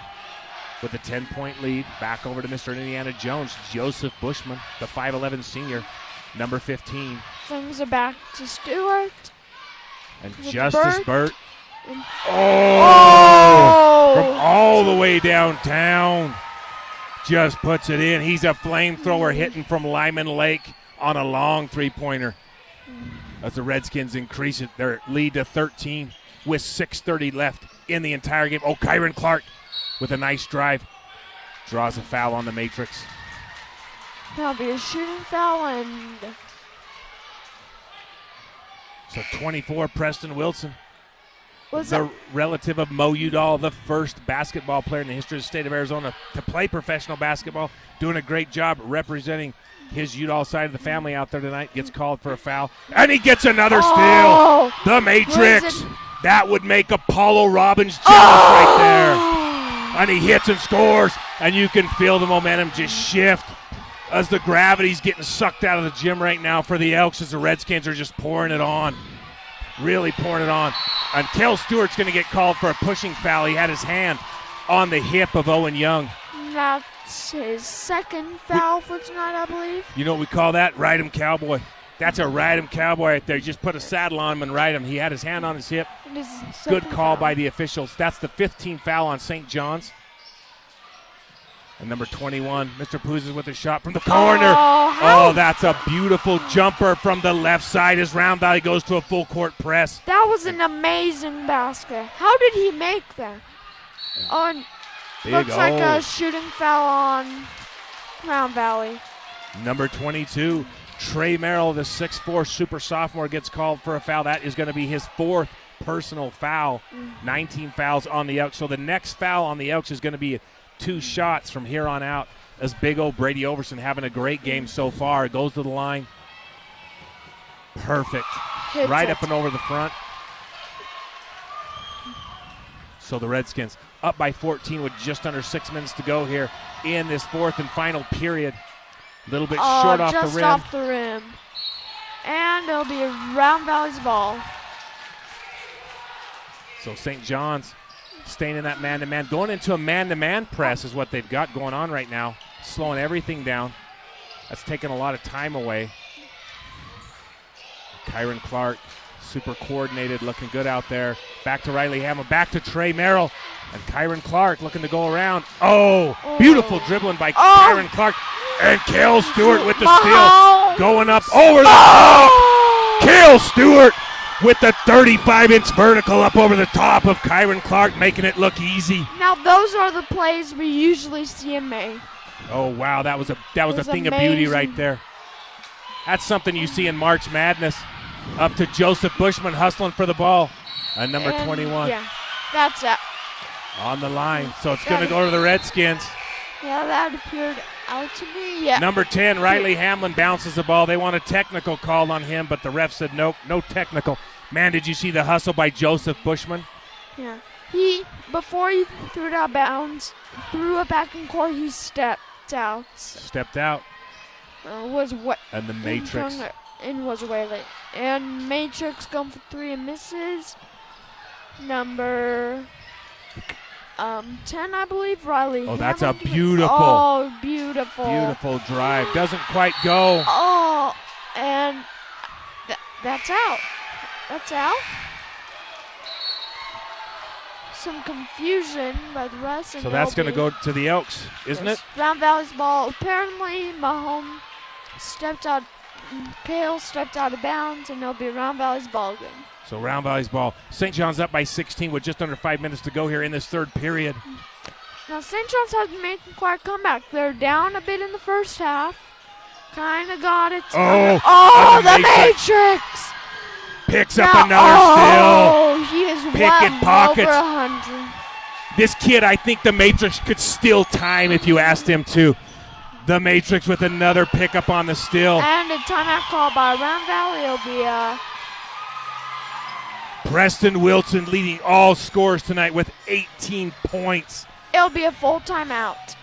with a 10-point lead. Back over to Mr. Indiana Jones, Joseph Bushman, the 5'11 senior, number 15. Things are back to Stewart. And Justice Burt. And From all the way downtown. Just puts it in. He's a flamethrower hitting from Lyman Lake on a long three-pointer. As the Redskins increase their lead to 13 with 6:30 left in the entire game. Oh, Kyron Clark with a nice drive. Draws a foul on the Matrix. That'll be a shooting foul, and so 24, Preston Wilson. what's The that? relative of Mo Udall, the first basketball player in the history of the state of Arizona to play professional basketball. Doing a great job representing his Udall side of the family out there tonight. Gets called for a foul. And he gets another steal. The Matrix. That would make Apollo Robbins jealous right there. And he hits and scores. And you can feel the momentum just shift as the gravity's getting sucked out of the gym right now for the Elks as the Redskins are just pouring it on. Really pouring it on. And Kel Stewart's going to get called for a pushing foul. He had his hand on the hip of Owen Young. That's his second foul for tonight, I believe. You know what we call that? Ride 'em cowboy. That's a ride 'em cowboy right there. You just put a saddle on him and ride him. He had his hand on his hip. It is Good second call foul. by the officials. That's the 15th foul on St. John's. And number 21, Mr. Puzes with a shot from the corner. Oh, that's a beautiful jumper from the left side as Round Valley goes to a full court press. That was an amazing basket. How did he make that? On looks like a shooting foul on Round Valley. Number 22, Trey Merrill, the 6'4 super sophomore, gets called for a foul. That is going to be his fourth personal foul. 19 fouls on the Elks. So the next foul on the Elks is going to be 2 shots from here on out as big old Brady Overson having a great game so far. Goes to the line. Perfect. Hits Right it. up and over the front. So the Redskins up by 14 with just under 6 minutes to go here in this fourth and final period. A little bit short off just the rim. off the rim. And it'll be Round Valley's ball. So St. John's staying in that man-to-man. Going into a man-to-man press is what they've got going on right now. Slowing everything down. That's taking a lot of time away. Kyron Clark, super coordinated, looking good out there. Back to Riley Hamlin, back to Trey Merrill. And Kyron Clark looking to go around. Beautiful dribbling by Kyron Clark. And Cale Stewart with the steal. Going up over the top. Cale Stewart with the 35-inch vertical up over the top of Kyron Clark, making it look easy. Now those are the plays we usually see in May. Oh wow, that was a thing of amazing. beauty right there. That's something you see in March Madness. Up to Joseph Bushman hustling for the ball. And number 21 Yeah, that's it. on the line. So it's going to go to the Redskins. Yeah, that appeared out to me. Yeah. Number 10, Riley Hamlin bounces the ball. They want a technical call on him, but the ref said nope, no technical. Man, did you see the hustle by Joseph Bushman? Yeah. Before he threw it out of bounds, threw it back in court, he stepped out. Stepped out. Was what? And the Matrix. And was way late. And Matrix going for 3 and misses. Number 10, I believe, Riley. Oh, that's a Hamlin. beautiful. Oh, beautiful. Beautiful drive. Doesn't quite go. Oh, and that's out. That's out. Some confusion by the rest. So that's going to go to the Elks, isn't it? Round Valley's ball. Apparently, Mahomes Kale stepped out of bounds, and it'll be Round Valley's ball again. So Round Valley's ball. St. John's up by 16 with just under 5 minutes to go here in this third period. Now, St. John's hasn't made quite a comeback. They're down a bit in the first half. Kind of got it. The Matrix! Picks up another steal. He is Picket well pockets. over 100. This kid, I think the Matrix could steal time if you asked him to. The Matrix with another pickup on the steal. And a timeout call by Round Valley. It'll be Preston Wilson leading all scorers tonight with 18 points. It'll be a full timeout.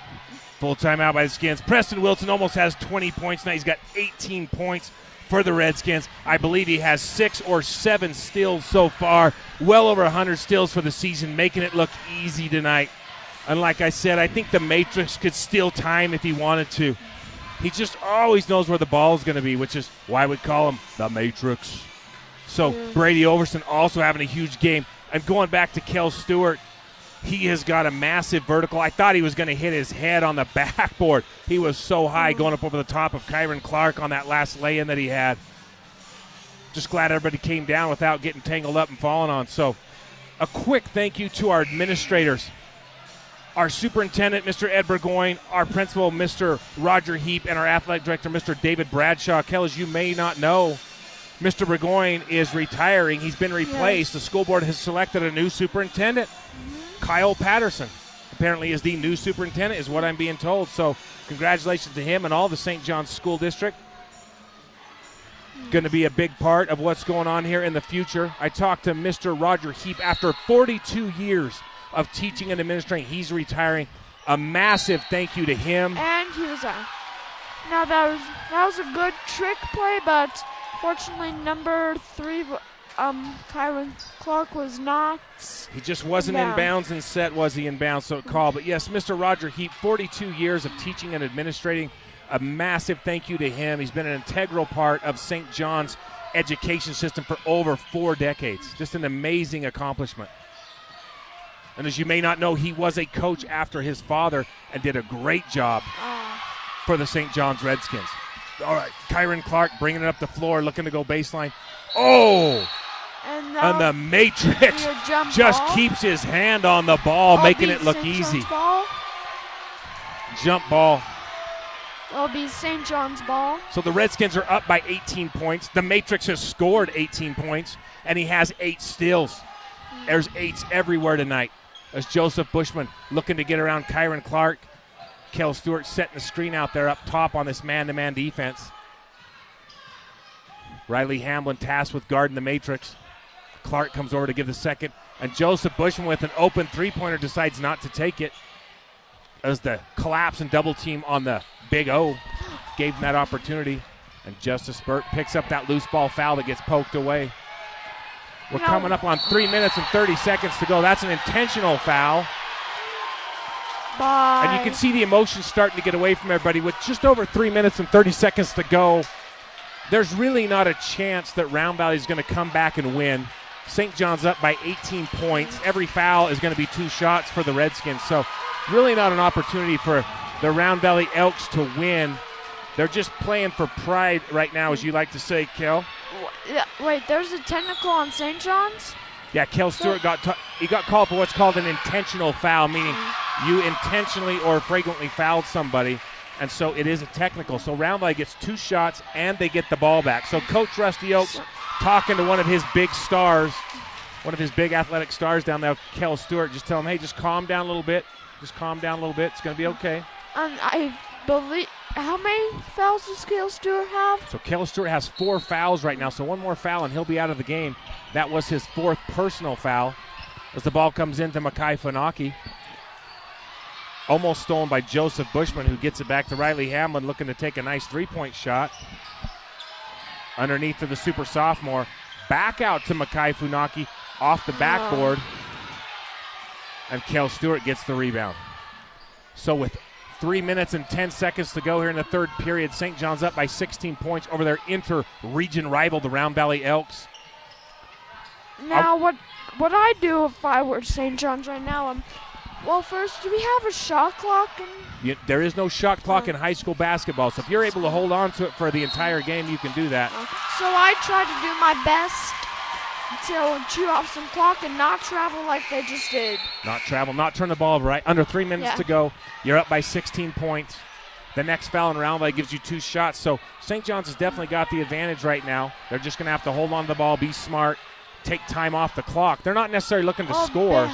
Full timeout by the Skins. Preston Wilson almost has 20 points now. He's got 18 points for the Redskins. I believe he has 6 or 7 steals so far. Well over 100 steals for the season, making it look easy tonight. And like I said, I think the Matrix could steal time if he wanted to. He just always knows where the ball is going to be, which is why we call him the Matrix. So Brady Overson also having a huge game. And going back to Kel Stewart, he has got a massive vertical. I thought he was going to hit his head on the backboard. He was so high going up over the top of Kyron Clark on that last lay-in that he had. Just glad everybody came down without getting tangled up and falling on. So a quick thank you to our administrators. Our superintendent, Mr. Ed Burgoyne, our principal, Mr. Roger Heap, and our athletic director, Mr. David Bradshaw. Kel, as you may not know, Mr. Burgoyne is retiring. He's been replaced. The school board has selected a new superintendent. Kyle Patterson apparently is the new superintendent, is what I'm being told. So congratulations to him and all the St. John's School District. Going to be a big part of what's going on here in the future. I talked to Mr. Roger Heap after 42 years of teaching and administrating. He's retiring. A massive thank you to him. And he was now that was a good trick play, but fortunately number 3 Kyron Clark was not. He just wasn't in bounds and set, was he in bounds, so it called. But yes, Mr. Roger Heap, 42 years of teaching and administrating. A massive thank you to him. He's been an integral part of St. John's education system for over 4 decades. Just an amazing accomplishment. And as you may not know, he was a coach after his father and did a great job for the St. John's Redskins. All right, Kyron Clark bringing it up the floor, looking to go baseline. Oh! And the Matrix just keeps his hand on the ball, making it look easy. Jump ball. It'll be St. John's ball. So the Redskins are up by 18 points. The Matrix has scored 18 points, and he has 8 steals. There's 8s everywhere tonight. As Joseph Bushman looking to get around Kyron Clark. Kel Stewart setting the screen out there up top on this man-to-man defense. Riley Hamlin tasked with guarding the Matrix. Clark comes over to give the second. And Joseph Bushman with an open three-pointer decides not to take it. As the collapse and double team on the Big O gave him that opportunity. And Justice Burt picks up that loose ball foul that gets poked away. We're coming up on 3 minutes and 30 seconds to go. That's an intentional foul. Bye. And you can see the emotion starting to get away from everybody. With just over 3 minutes and 30 seconds to go, there's really not a chance that Round Valley is going to come back and win. St. John's up by 18 points. Every foul is going to be 2 shots for the Redskins. So really not an opportunity for the Round Valley Elks to win. They're just playing for pride right now, as you like to say, Kel. Wait, there's a technical on St. John's? Yeah, Kel Stewart got called for what's called an intentional foul, meaning you intentionally or flagrantly fouled somebody, and so it is a technical. So Round Valley gets 2 shots, and they get the ball back. So Coach Rusty Oaks talking to one of his big stars, one of his big athletic stars down there, Kel Stewart, just tell him, hey, just calm down a little bit. Just calm down a little bit. It's going to be okay. I believe, how many fouls does Kel Stewart have? So Kel Stewart has 4 fouls right now, so 1 more foul and he'll be out of the game. That was his 4th personal foul as the ball comes into Makai Funaki. Almost stolen by Joseph Bushman, who gets it back to Riley Hamlin, looking to take a nice 3-point shot. Underneath to the super sophomore. Back out to Makai Funaki off the backboard. And Kel Stewart gets the rebound. So with 3 minutes and 10 seconds to go here in the third period, St. John's up by 16 points over their inter-region rival, the Round Valley Elks. Now, what I do if I were St. John's right now? Well, first, do we have a shot clock? There is no shot clock in high school basketball, so if you're able to hold on to it for the entire game, you can do that. So I try to do my best to chew off some clock and not travel like they just did. Not travel, not turn the ball over, right? Under 3 minutes to go. You're up by 16 points. The next foul in Round Valley gives you 2 shots. So St. John's has definitely got the advantage right now. They're just going to have to hold on to the ball, be smart, take time off the clock. They're not necessarily looking to score.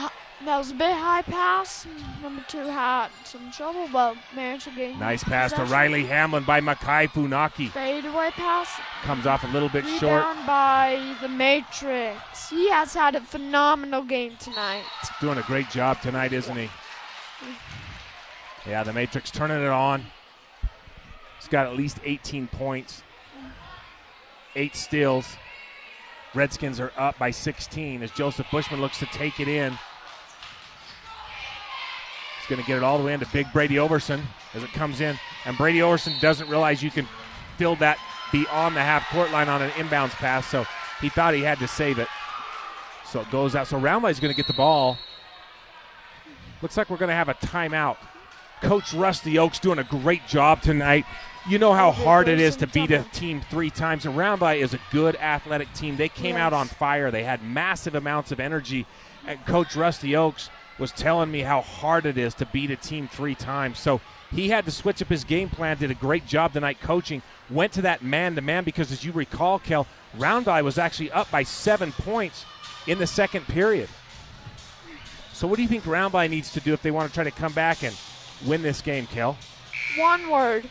That was a bit high pass. Number 2 had some trouble, but managed to gain. Nice pass to Riley Hamlin by Makai Funaki. Fadeaway pass. Comes off a little bit short. Rebound by the Matrix. He has had a phenomenal game tonight. Doing a great job tonight, isn't he? Yeah, the Matrix turning it on. He's got at least 18 points, 8 steals. Redskins are up by 16 as Joseph Bushman looks to take it in. He's going to get it all the way into big Brady Overson as it comes in. And Brady Overson doesn't realize you can field that beyond the half-court line on an inbounds pass, so he thought he had to save it. So it goes out. So Roundby's going to get the ball. Looks like we're going to have a timeout. Coach Rusty Oaks doing a great job tonight. You know how hard it is to beat a team 3 times, and Roundby is a good athletic team. They came out on fire. They had massive amounts of energy, and Coach Rusty Oaks was telling me how hard it is to beat a team 3 times. So he had to switch up his game plan, did a great job tonight coaching, went to that man-to-man because, as you recall, Kel, Roundby was actually up by 7 points in the second period. So what do you think Roundby needs to do if they want to try to come back and win this game, Kel? One word.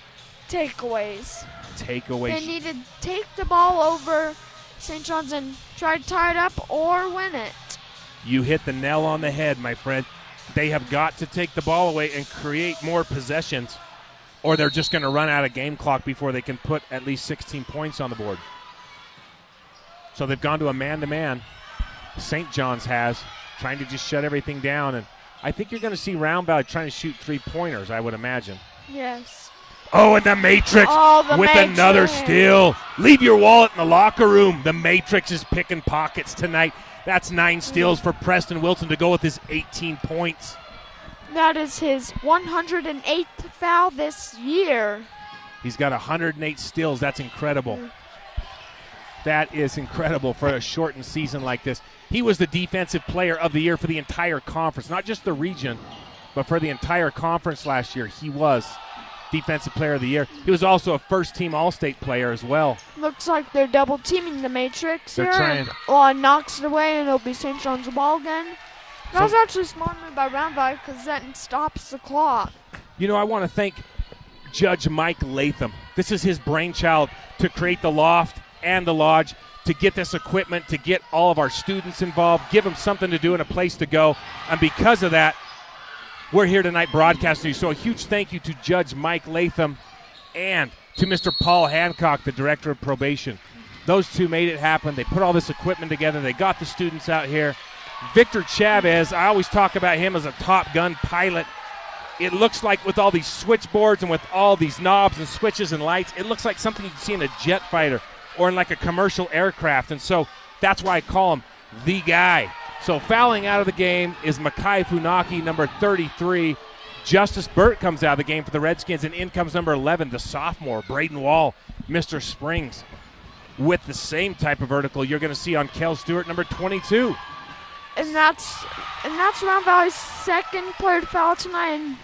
Takeaways. Takeaways. They need to take the ball over St. John's and try to tie it up or win it. You hit the nail on the head, my friend. They have got to take the ball away and create more possessions, or they're just going to run out of game clock before they can put at least 16 points on the board. So they've gone to a man-to-man. St. John's has, trying to just shut everything down. And I think you're going to see Roundby trying to shoot 3-pointers, I would imagine. Yes. Oh, and the Matrix with another steal. Leave your wallet in the locker room. The Matrix is picking pockets tonight. That's 9 steals for Preston Wilson to go with his 18 points. That is his 108th foul this year. He's got 108 steals. That's incredible. That is incredible for a shortened season like this. He was the defensive player of the year for the entire conference, not just the region, but for the entire conference last year. He was defensive player of the year. He was also a first-team All-State player as well. Looks like they're double-teaming the Matrix They're here. trying. Knocks it away, and it'll be St. John's ball again. That was actually a smart move by Roundby because that stops the clock. You know, I want to thank Judge Mike Latham. This is his brainchild to create the loft and the lodge, to get this equipment, to get all of our students involved, give them something to do and a place to go. And because of that, we're here tonight broadcasting. So a huge thank you to Judge Mike Latham and to Mr. Paul Hancock, the Director of Probation. Those two made it happen. They put all this equipment together. They got the students out here. Victor Chavez, I always talk about him as a Top Gun pilot. It looks like with all these switchboards and with all these knobs and switches and lights, it looks like something you'd see in a jet fighter or in like a commercial aircraft. And so that's why I call him the guy. So fouling out of the game is Makai Funaki, number 33. Justice Burt comes out of the game for the Redskins, and in comes number 11, the sophomore, Braden Wall, Mr. Springs, with the same type of vertical you're going to see on Kel Stewart, number 22. And that's Round Valley's second player to foul tonight, and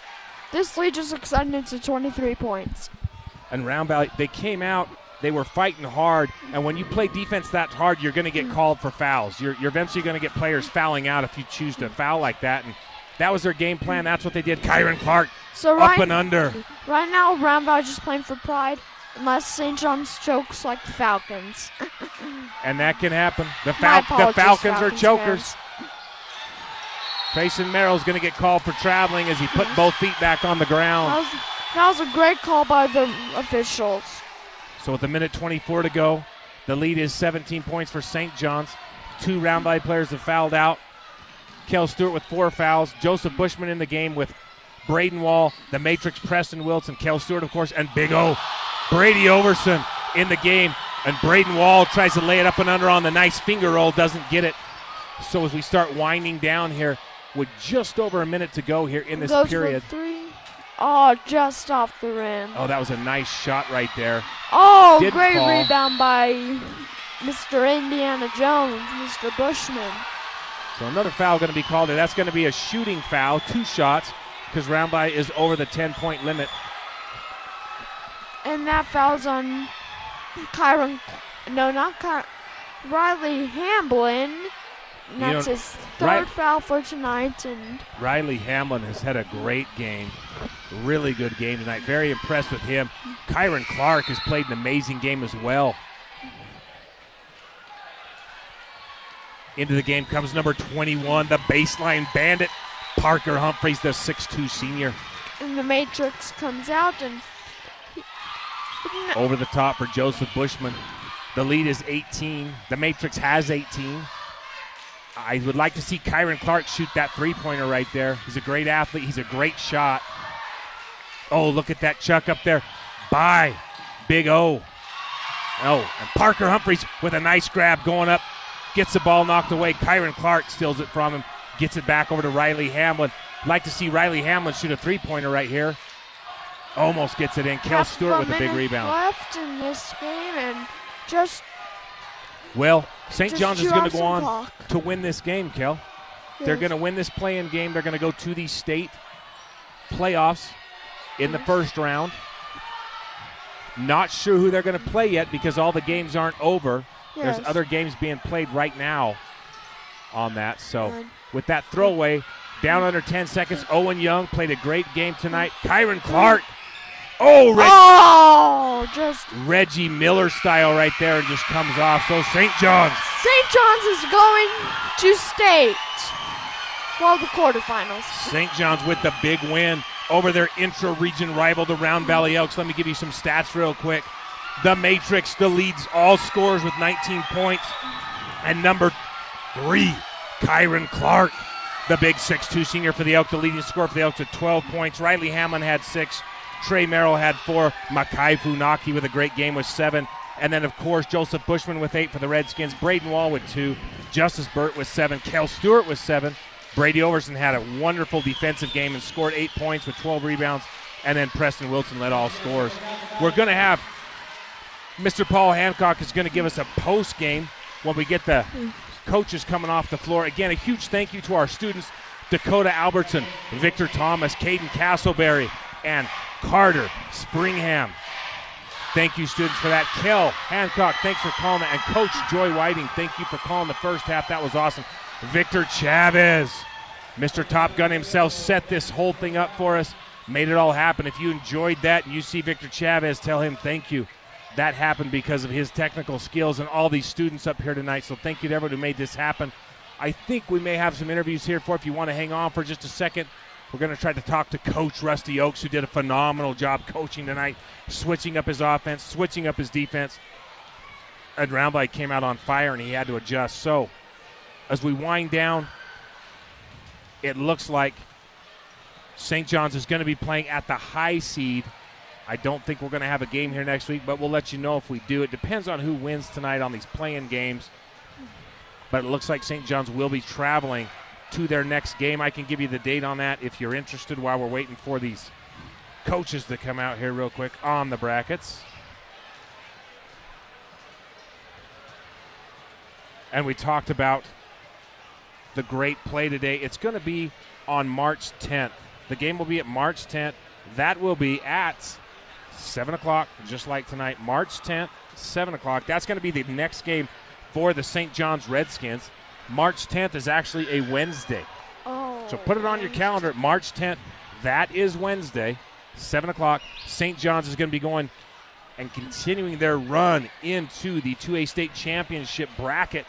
this lead just extended to 23 points. And Round Valley, they came out. They were fighting hard, and when you play defense that hard, you're going to get called for fouls. You're eventually going to get players fouling out if you choose to foul like that, and that was their game plan. That's what they did. Kyron Clark up and under. Right now, Round Valley just playing for pride, unless St. John's chokes like the Falcons. And that can happen. The Falcons are chokers. Fans. Grayson Merrill's going to get called for traveling as he put both feet back on the ground. That was a great call by the officials. So with 1:24 to go, the lead is 17 points for St. John's. 2 Roundby players have fouled out. Kel Stewart with 4 fouls. Joseph Bushman in the game with Braden Wall, the Matrix, Preston Wilson, Kel Stewart, of course, and Big O, Brady Overson in the game. And Braden Wall tries to lay it up and under on the nice finger roll, doesn't get it. So as we start winding down here, with just over a minute to go here in this period. For 3. Oh, just off the rim. Oh, that was a nice shot right there. Oh, Didn't great fall. rebound by Mr. Indiana Jones, Mr. Bushman. So another foul going to be called there. That's going to be a shooting foul, 2 shots, because Roundby is over the 10-point limit. And that foul's on Riley Hamblin. And that's his third foul for tonight. And Riley Hamlin has had a great game. Really good game tonight. Very impressed with him. Kyron Clark has played an amazing game as well. Into the game comes number 21, the baseline bandit, Parker Humphreys, the 6'2 senior. And the Matrix comes out and Over the top for Joseph Bushman. The lead is 18. The Matrix has 18. I would like to see Kyron Clark shoot that three-pointer right there. He's a great athlete. He's a great shot. Oh, look at that chuck up there by Big O. Oh, and Parker Humphreys with a nice grab going up. Gets the ball knocked away. Kyron Clark steals it from him. Gets it back over to Riley Hamlin. Like to see Riley Hamlin shoot a three-pointer right here. Almost gets it in. Kel Stewart with a big rebound. Left in this game and just. Well, St. John's is going to go on clock. to win this game, Kel. Yes. They're going to win this play-in game. They're going to go to the state playoffs in the first round. Not sure who they're going to play yet because all the games aren't over. Yes. There's other games being played right now on that. So with that throwaway, down under 10 seconds, Owen Young played a great game tonight. Kyron Clark. Just Reggie Miller style right there and just comes off. So St. John's. St. John's is going to state. Well, the quarterfinals. St. John's with the big win over their intra-region rival, the Round Valley Elks. Let me give you some stats real quick. The Matrix, the leads all scorers with 19 points. And number 3, Kyron Clark, the big 6'2 senior for the Elks, the leading scorer for the Elks with 12 points. Riley Hamlin had 6. Trey Merrill had 4. Makai Funaki with a great game with 7. And then, of course, Joseph Bushman with 8 for the Redskins. Braden Wall with 2. Justice Burt with 7. Kel Stewart with 7. Brady Overson had a wonderful defensive game and scored 8 points with 12 rebounds. And then Preston Wilson led all scorers. We're going to have Mr. Paul Hancock is going to give us a post game when we get the coaches coming off the floor. Again, a huge thank you to our students, Dakota Albertson, Victor Thomas, Caden Castleberry, and Carter Springham. Thank you, students, for that. Kel Hancock, thanks for calling that. And Coach Joy Whiting, thank you for calling the first half. That was awesome. Victor Chavez, Mr. Top Gun himself, set this whole thing up for us, made it all happen. If you enjoyed that and you see Victor Chavez, tell him thank you. That happened because of his technical skills and all these students up here tonight. So thank you to everyone who made this happen. I think we may have some interviews here for if you want to hang on for just a second. We're going to try to talk to Coach Rusty Oakes, who did a phenomenal job coaching tonight, switching up his offense, switching up his defense. And Round Valley came out on fire, and he had to adjust. So as we wind down, it looks like St. John's is going to be playing at the high seed. I don't think we're going to have a game here next week, but we'll let you know if we do. It depends on who wins tonight on these play-in games. But it looks like St. John's will be traveling to their next game. I can give you the date on that if you're interested while we're waiting for these coaches to come out here real quick on the brackets. And we talked about the great play today. It's going to be on March 10th. The game will be at March 10th. That will be at 7 o'clock, just like tonight. March 10th, 7 o'clock. That's going to be the next game for the St. John's Redskins. March 10th is actually a Wednesday. So put it on your calendar. March 10th, that is Wednesday, 7 o'clock. St. John's is going to be going and continuing their run into the 2A state championship bracket.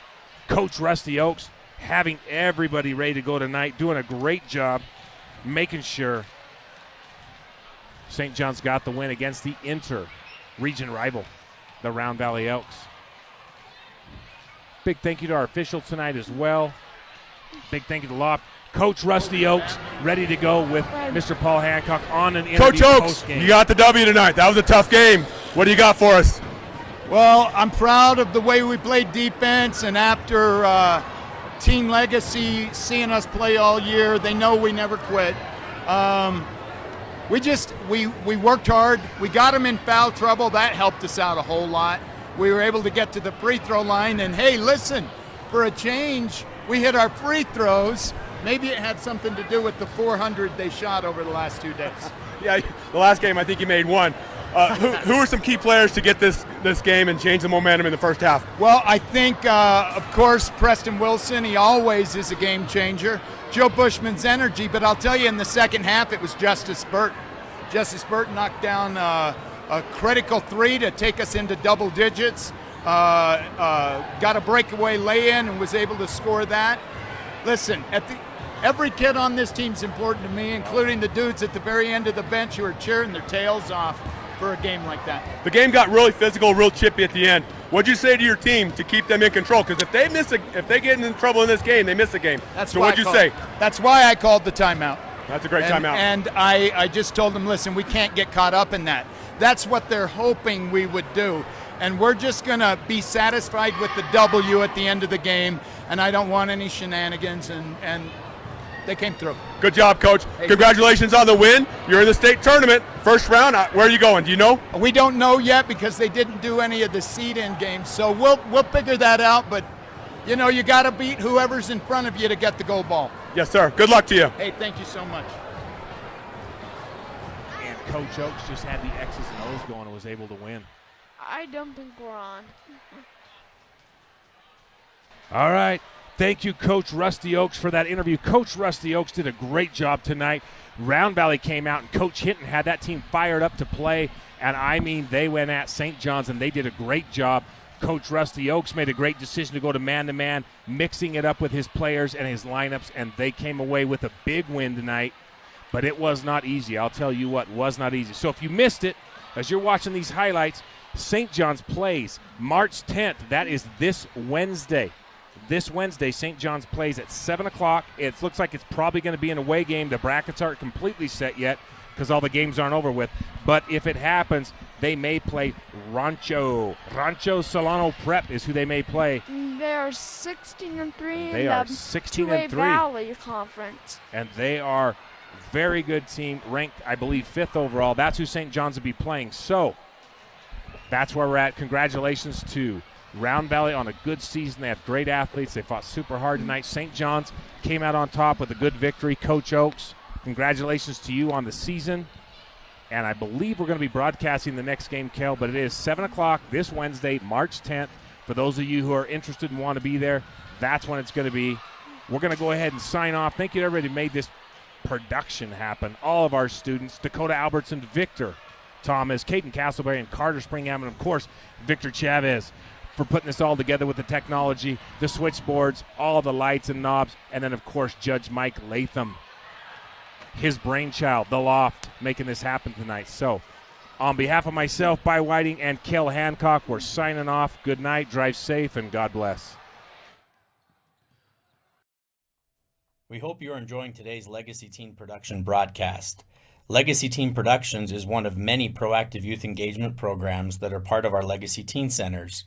Coach Rusty Oakes having everybody ready to go tonight, doing a great job making sure St. John's got the win against the inter-region rival, the Round Valley Elks. Big thank you to our officials tonight as well. Big thank you to Loft. Coach Rusty Oakes ready to go with Mr. Paul Hancock on an interview. Coach Oakes, post-game. you got the W tonight. That was a tough game. What do you got for us? Well, I'm proud of the way we played defense, and after Team Legacy seeing us play all year, they know we never quit. We worked hard. We got them in foul trouble. That helped us out a whole lot. We were able to get to the free throw line, and hey, listen, for a change, we hit our free throws. Maybe it had something to do with the 400 they shot over the last 2 days. Yeah, the last game I think you made 1. Who are some key players to get this game and change the momentum in the first half? Well, I think, of course, Preston Wilson, he always is a game changer. Joe Bushman's energy, but I'll tell you in the second half it was Justice Burt. Justice Burt knocked down a critical 3 to take us into double digits. Got a breakaway lay-in and was able to score that. Listen, Every kid on this team's important to me, including the dudes at the very end of the bench who are cheering their tails off for a game like that. The game got really physical, real chippy at the end. What'd you say to your team to keep them in control? Because if they get in trouble in this game, they miss a game. So what'd you say? That's why I called the timeout. That's a great timeout. And I just told them, listen, we can't get caught up in that. That's what they're hoping we would do. And we're just going to be satisfied with the W at the end of the game, and I don't want any shenanigans, and they came through. Good job, Coach. Congratulations on the win. You're in the state tournament, first round. Where are you going? Do you know? We don't know yet because they didn't do any of the seed-in games, so we'll figure that out. But, you know, you got to beat whoever's in front of you to get the gold ball. Yes, sir. Good luck to you. Hey, thank you so much. And Coach Oaks just had the X's and O's going and was able to win. I don't think we're on. All right. Thank you, Coach Rusty Oaks, for that interview. Coach Rusty Oaks did a great job tonight. Round Valley came out, and Coach Hinton had that team fired up to play. And, I mean, they went at St. John's, and they did a great job. Coach Rusty Oaks made a great decision to go to man-to-man, mixing it up with his players and his lineups, and they came away with a big win tonight. But it was not easy. I'll tell you what, was not easy. So if you missed it, as you're watching these highlights, St. John's plays March 10th. That is this Wednesday. This Wednesday, St. John's plays at 7 o'clock. It looks like it's probably going to be an away game. The brackets aren't completely set yet because all the games aren't over with. But if it happens, they may play Rancho. Rancho Solano Prep is who they may play. They are 16-3. They are 16-3. Valley Conference. And they are a very good team, ranked, I believe, 5th overall. That's who St. John's will be playing. So that's where we're at. Congratulations to Round Valley on a good season. They have great athletes. They fought super hard tonight. St. John's came out on top with a good victory. Coach Oaks, congratulations to you on the season. And I believe we're going to be broadcasting the next game, Kel, but it is 7 o'clock this Wednesday, March 10th. For those of you who are interested and want to be there, that's when it's going to be. We're going to go ahead and sign off. Thank you to everybody who made this production happen. All of our students, Dakota Albertson, Victor Thomas, Caden Castleberry, and Carter Springham, and, of course, Victor Chavez, for putting this all together with the technology, the switchboards, all the lights and knobs, and then, of course, Judge Mike Latham, his brainchild, the Loft, making this happen tonight. So, on behalf of myself, By Whiting, and Kel Hancock, we're signing off. Good night, drive safe, and God bless. We hope you're enjoying today's Legacy Teen Production broadcast. Legacy Teen Productions is one of many proactive youth engagement programs that are part of our Legacy Teen Centers.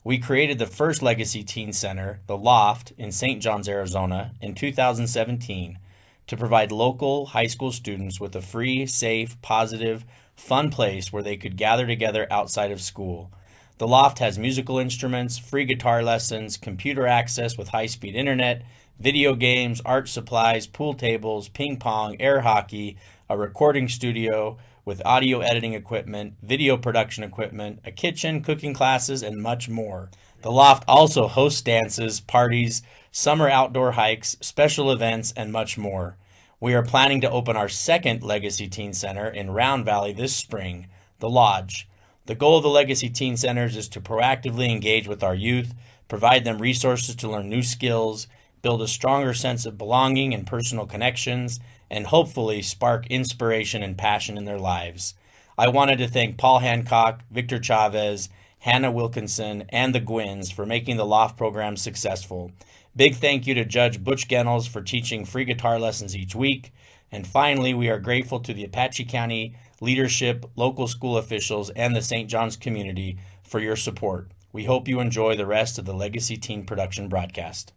We created the first Legacy Teen Center, The Loft, in St. John's, Arizona, in 2017 to provide local high school students with a free, safe, positive, fun place where they could gather together outside of school. The Loft has musical instruments, free guitar lessons, computer access with high-speed internet, video games, art supplies, pool tables, ping pong, air hockey, a recording studio with audio editing equipment, video production equipment, a kitchen, cooking classes, and much more. The Loft also hosts dances, parties, summer outdoor hikes, special events, and much more. We are planning to open our second Legacy Teen Center in Round Valley this spring, The Lodge. The goal of the Legacy Teen Centers is to proactively engage with our youth, provide them resources to learn new skills, build a stronger sense of belonging and personal connections, and hopefully spark inspiration and passion in their lives. I wanted to thank Paul Hancock, Victor Chavez, Hannah Wilkinson, and the Gwynns for making the Loft program successful. Big thank you to Judge Butch Gennels for teaching free guitar lessons each week. And finally, we are grateful to the Apache County leadership, local school officials, and the St. John's community for your support. We hope you enjoy the rest of the Legacy Teen Production broadcast.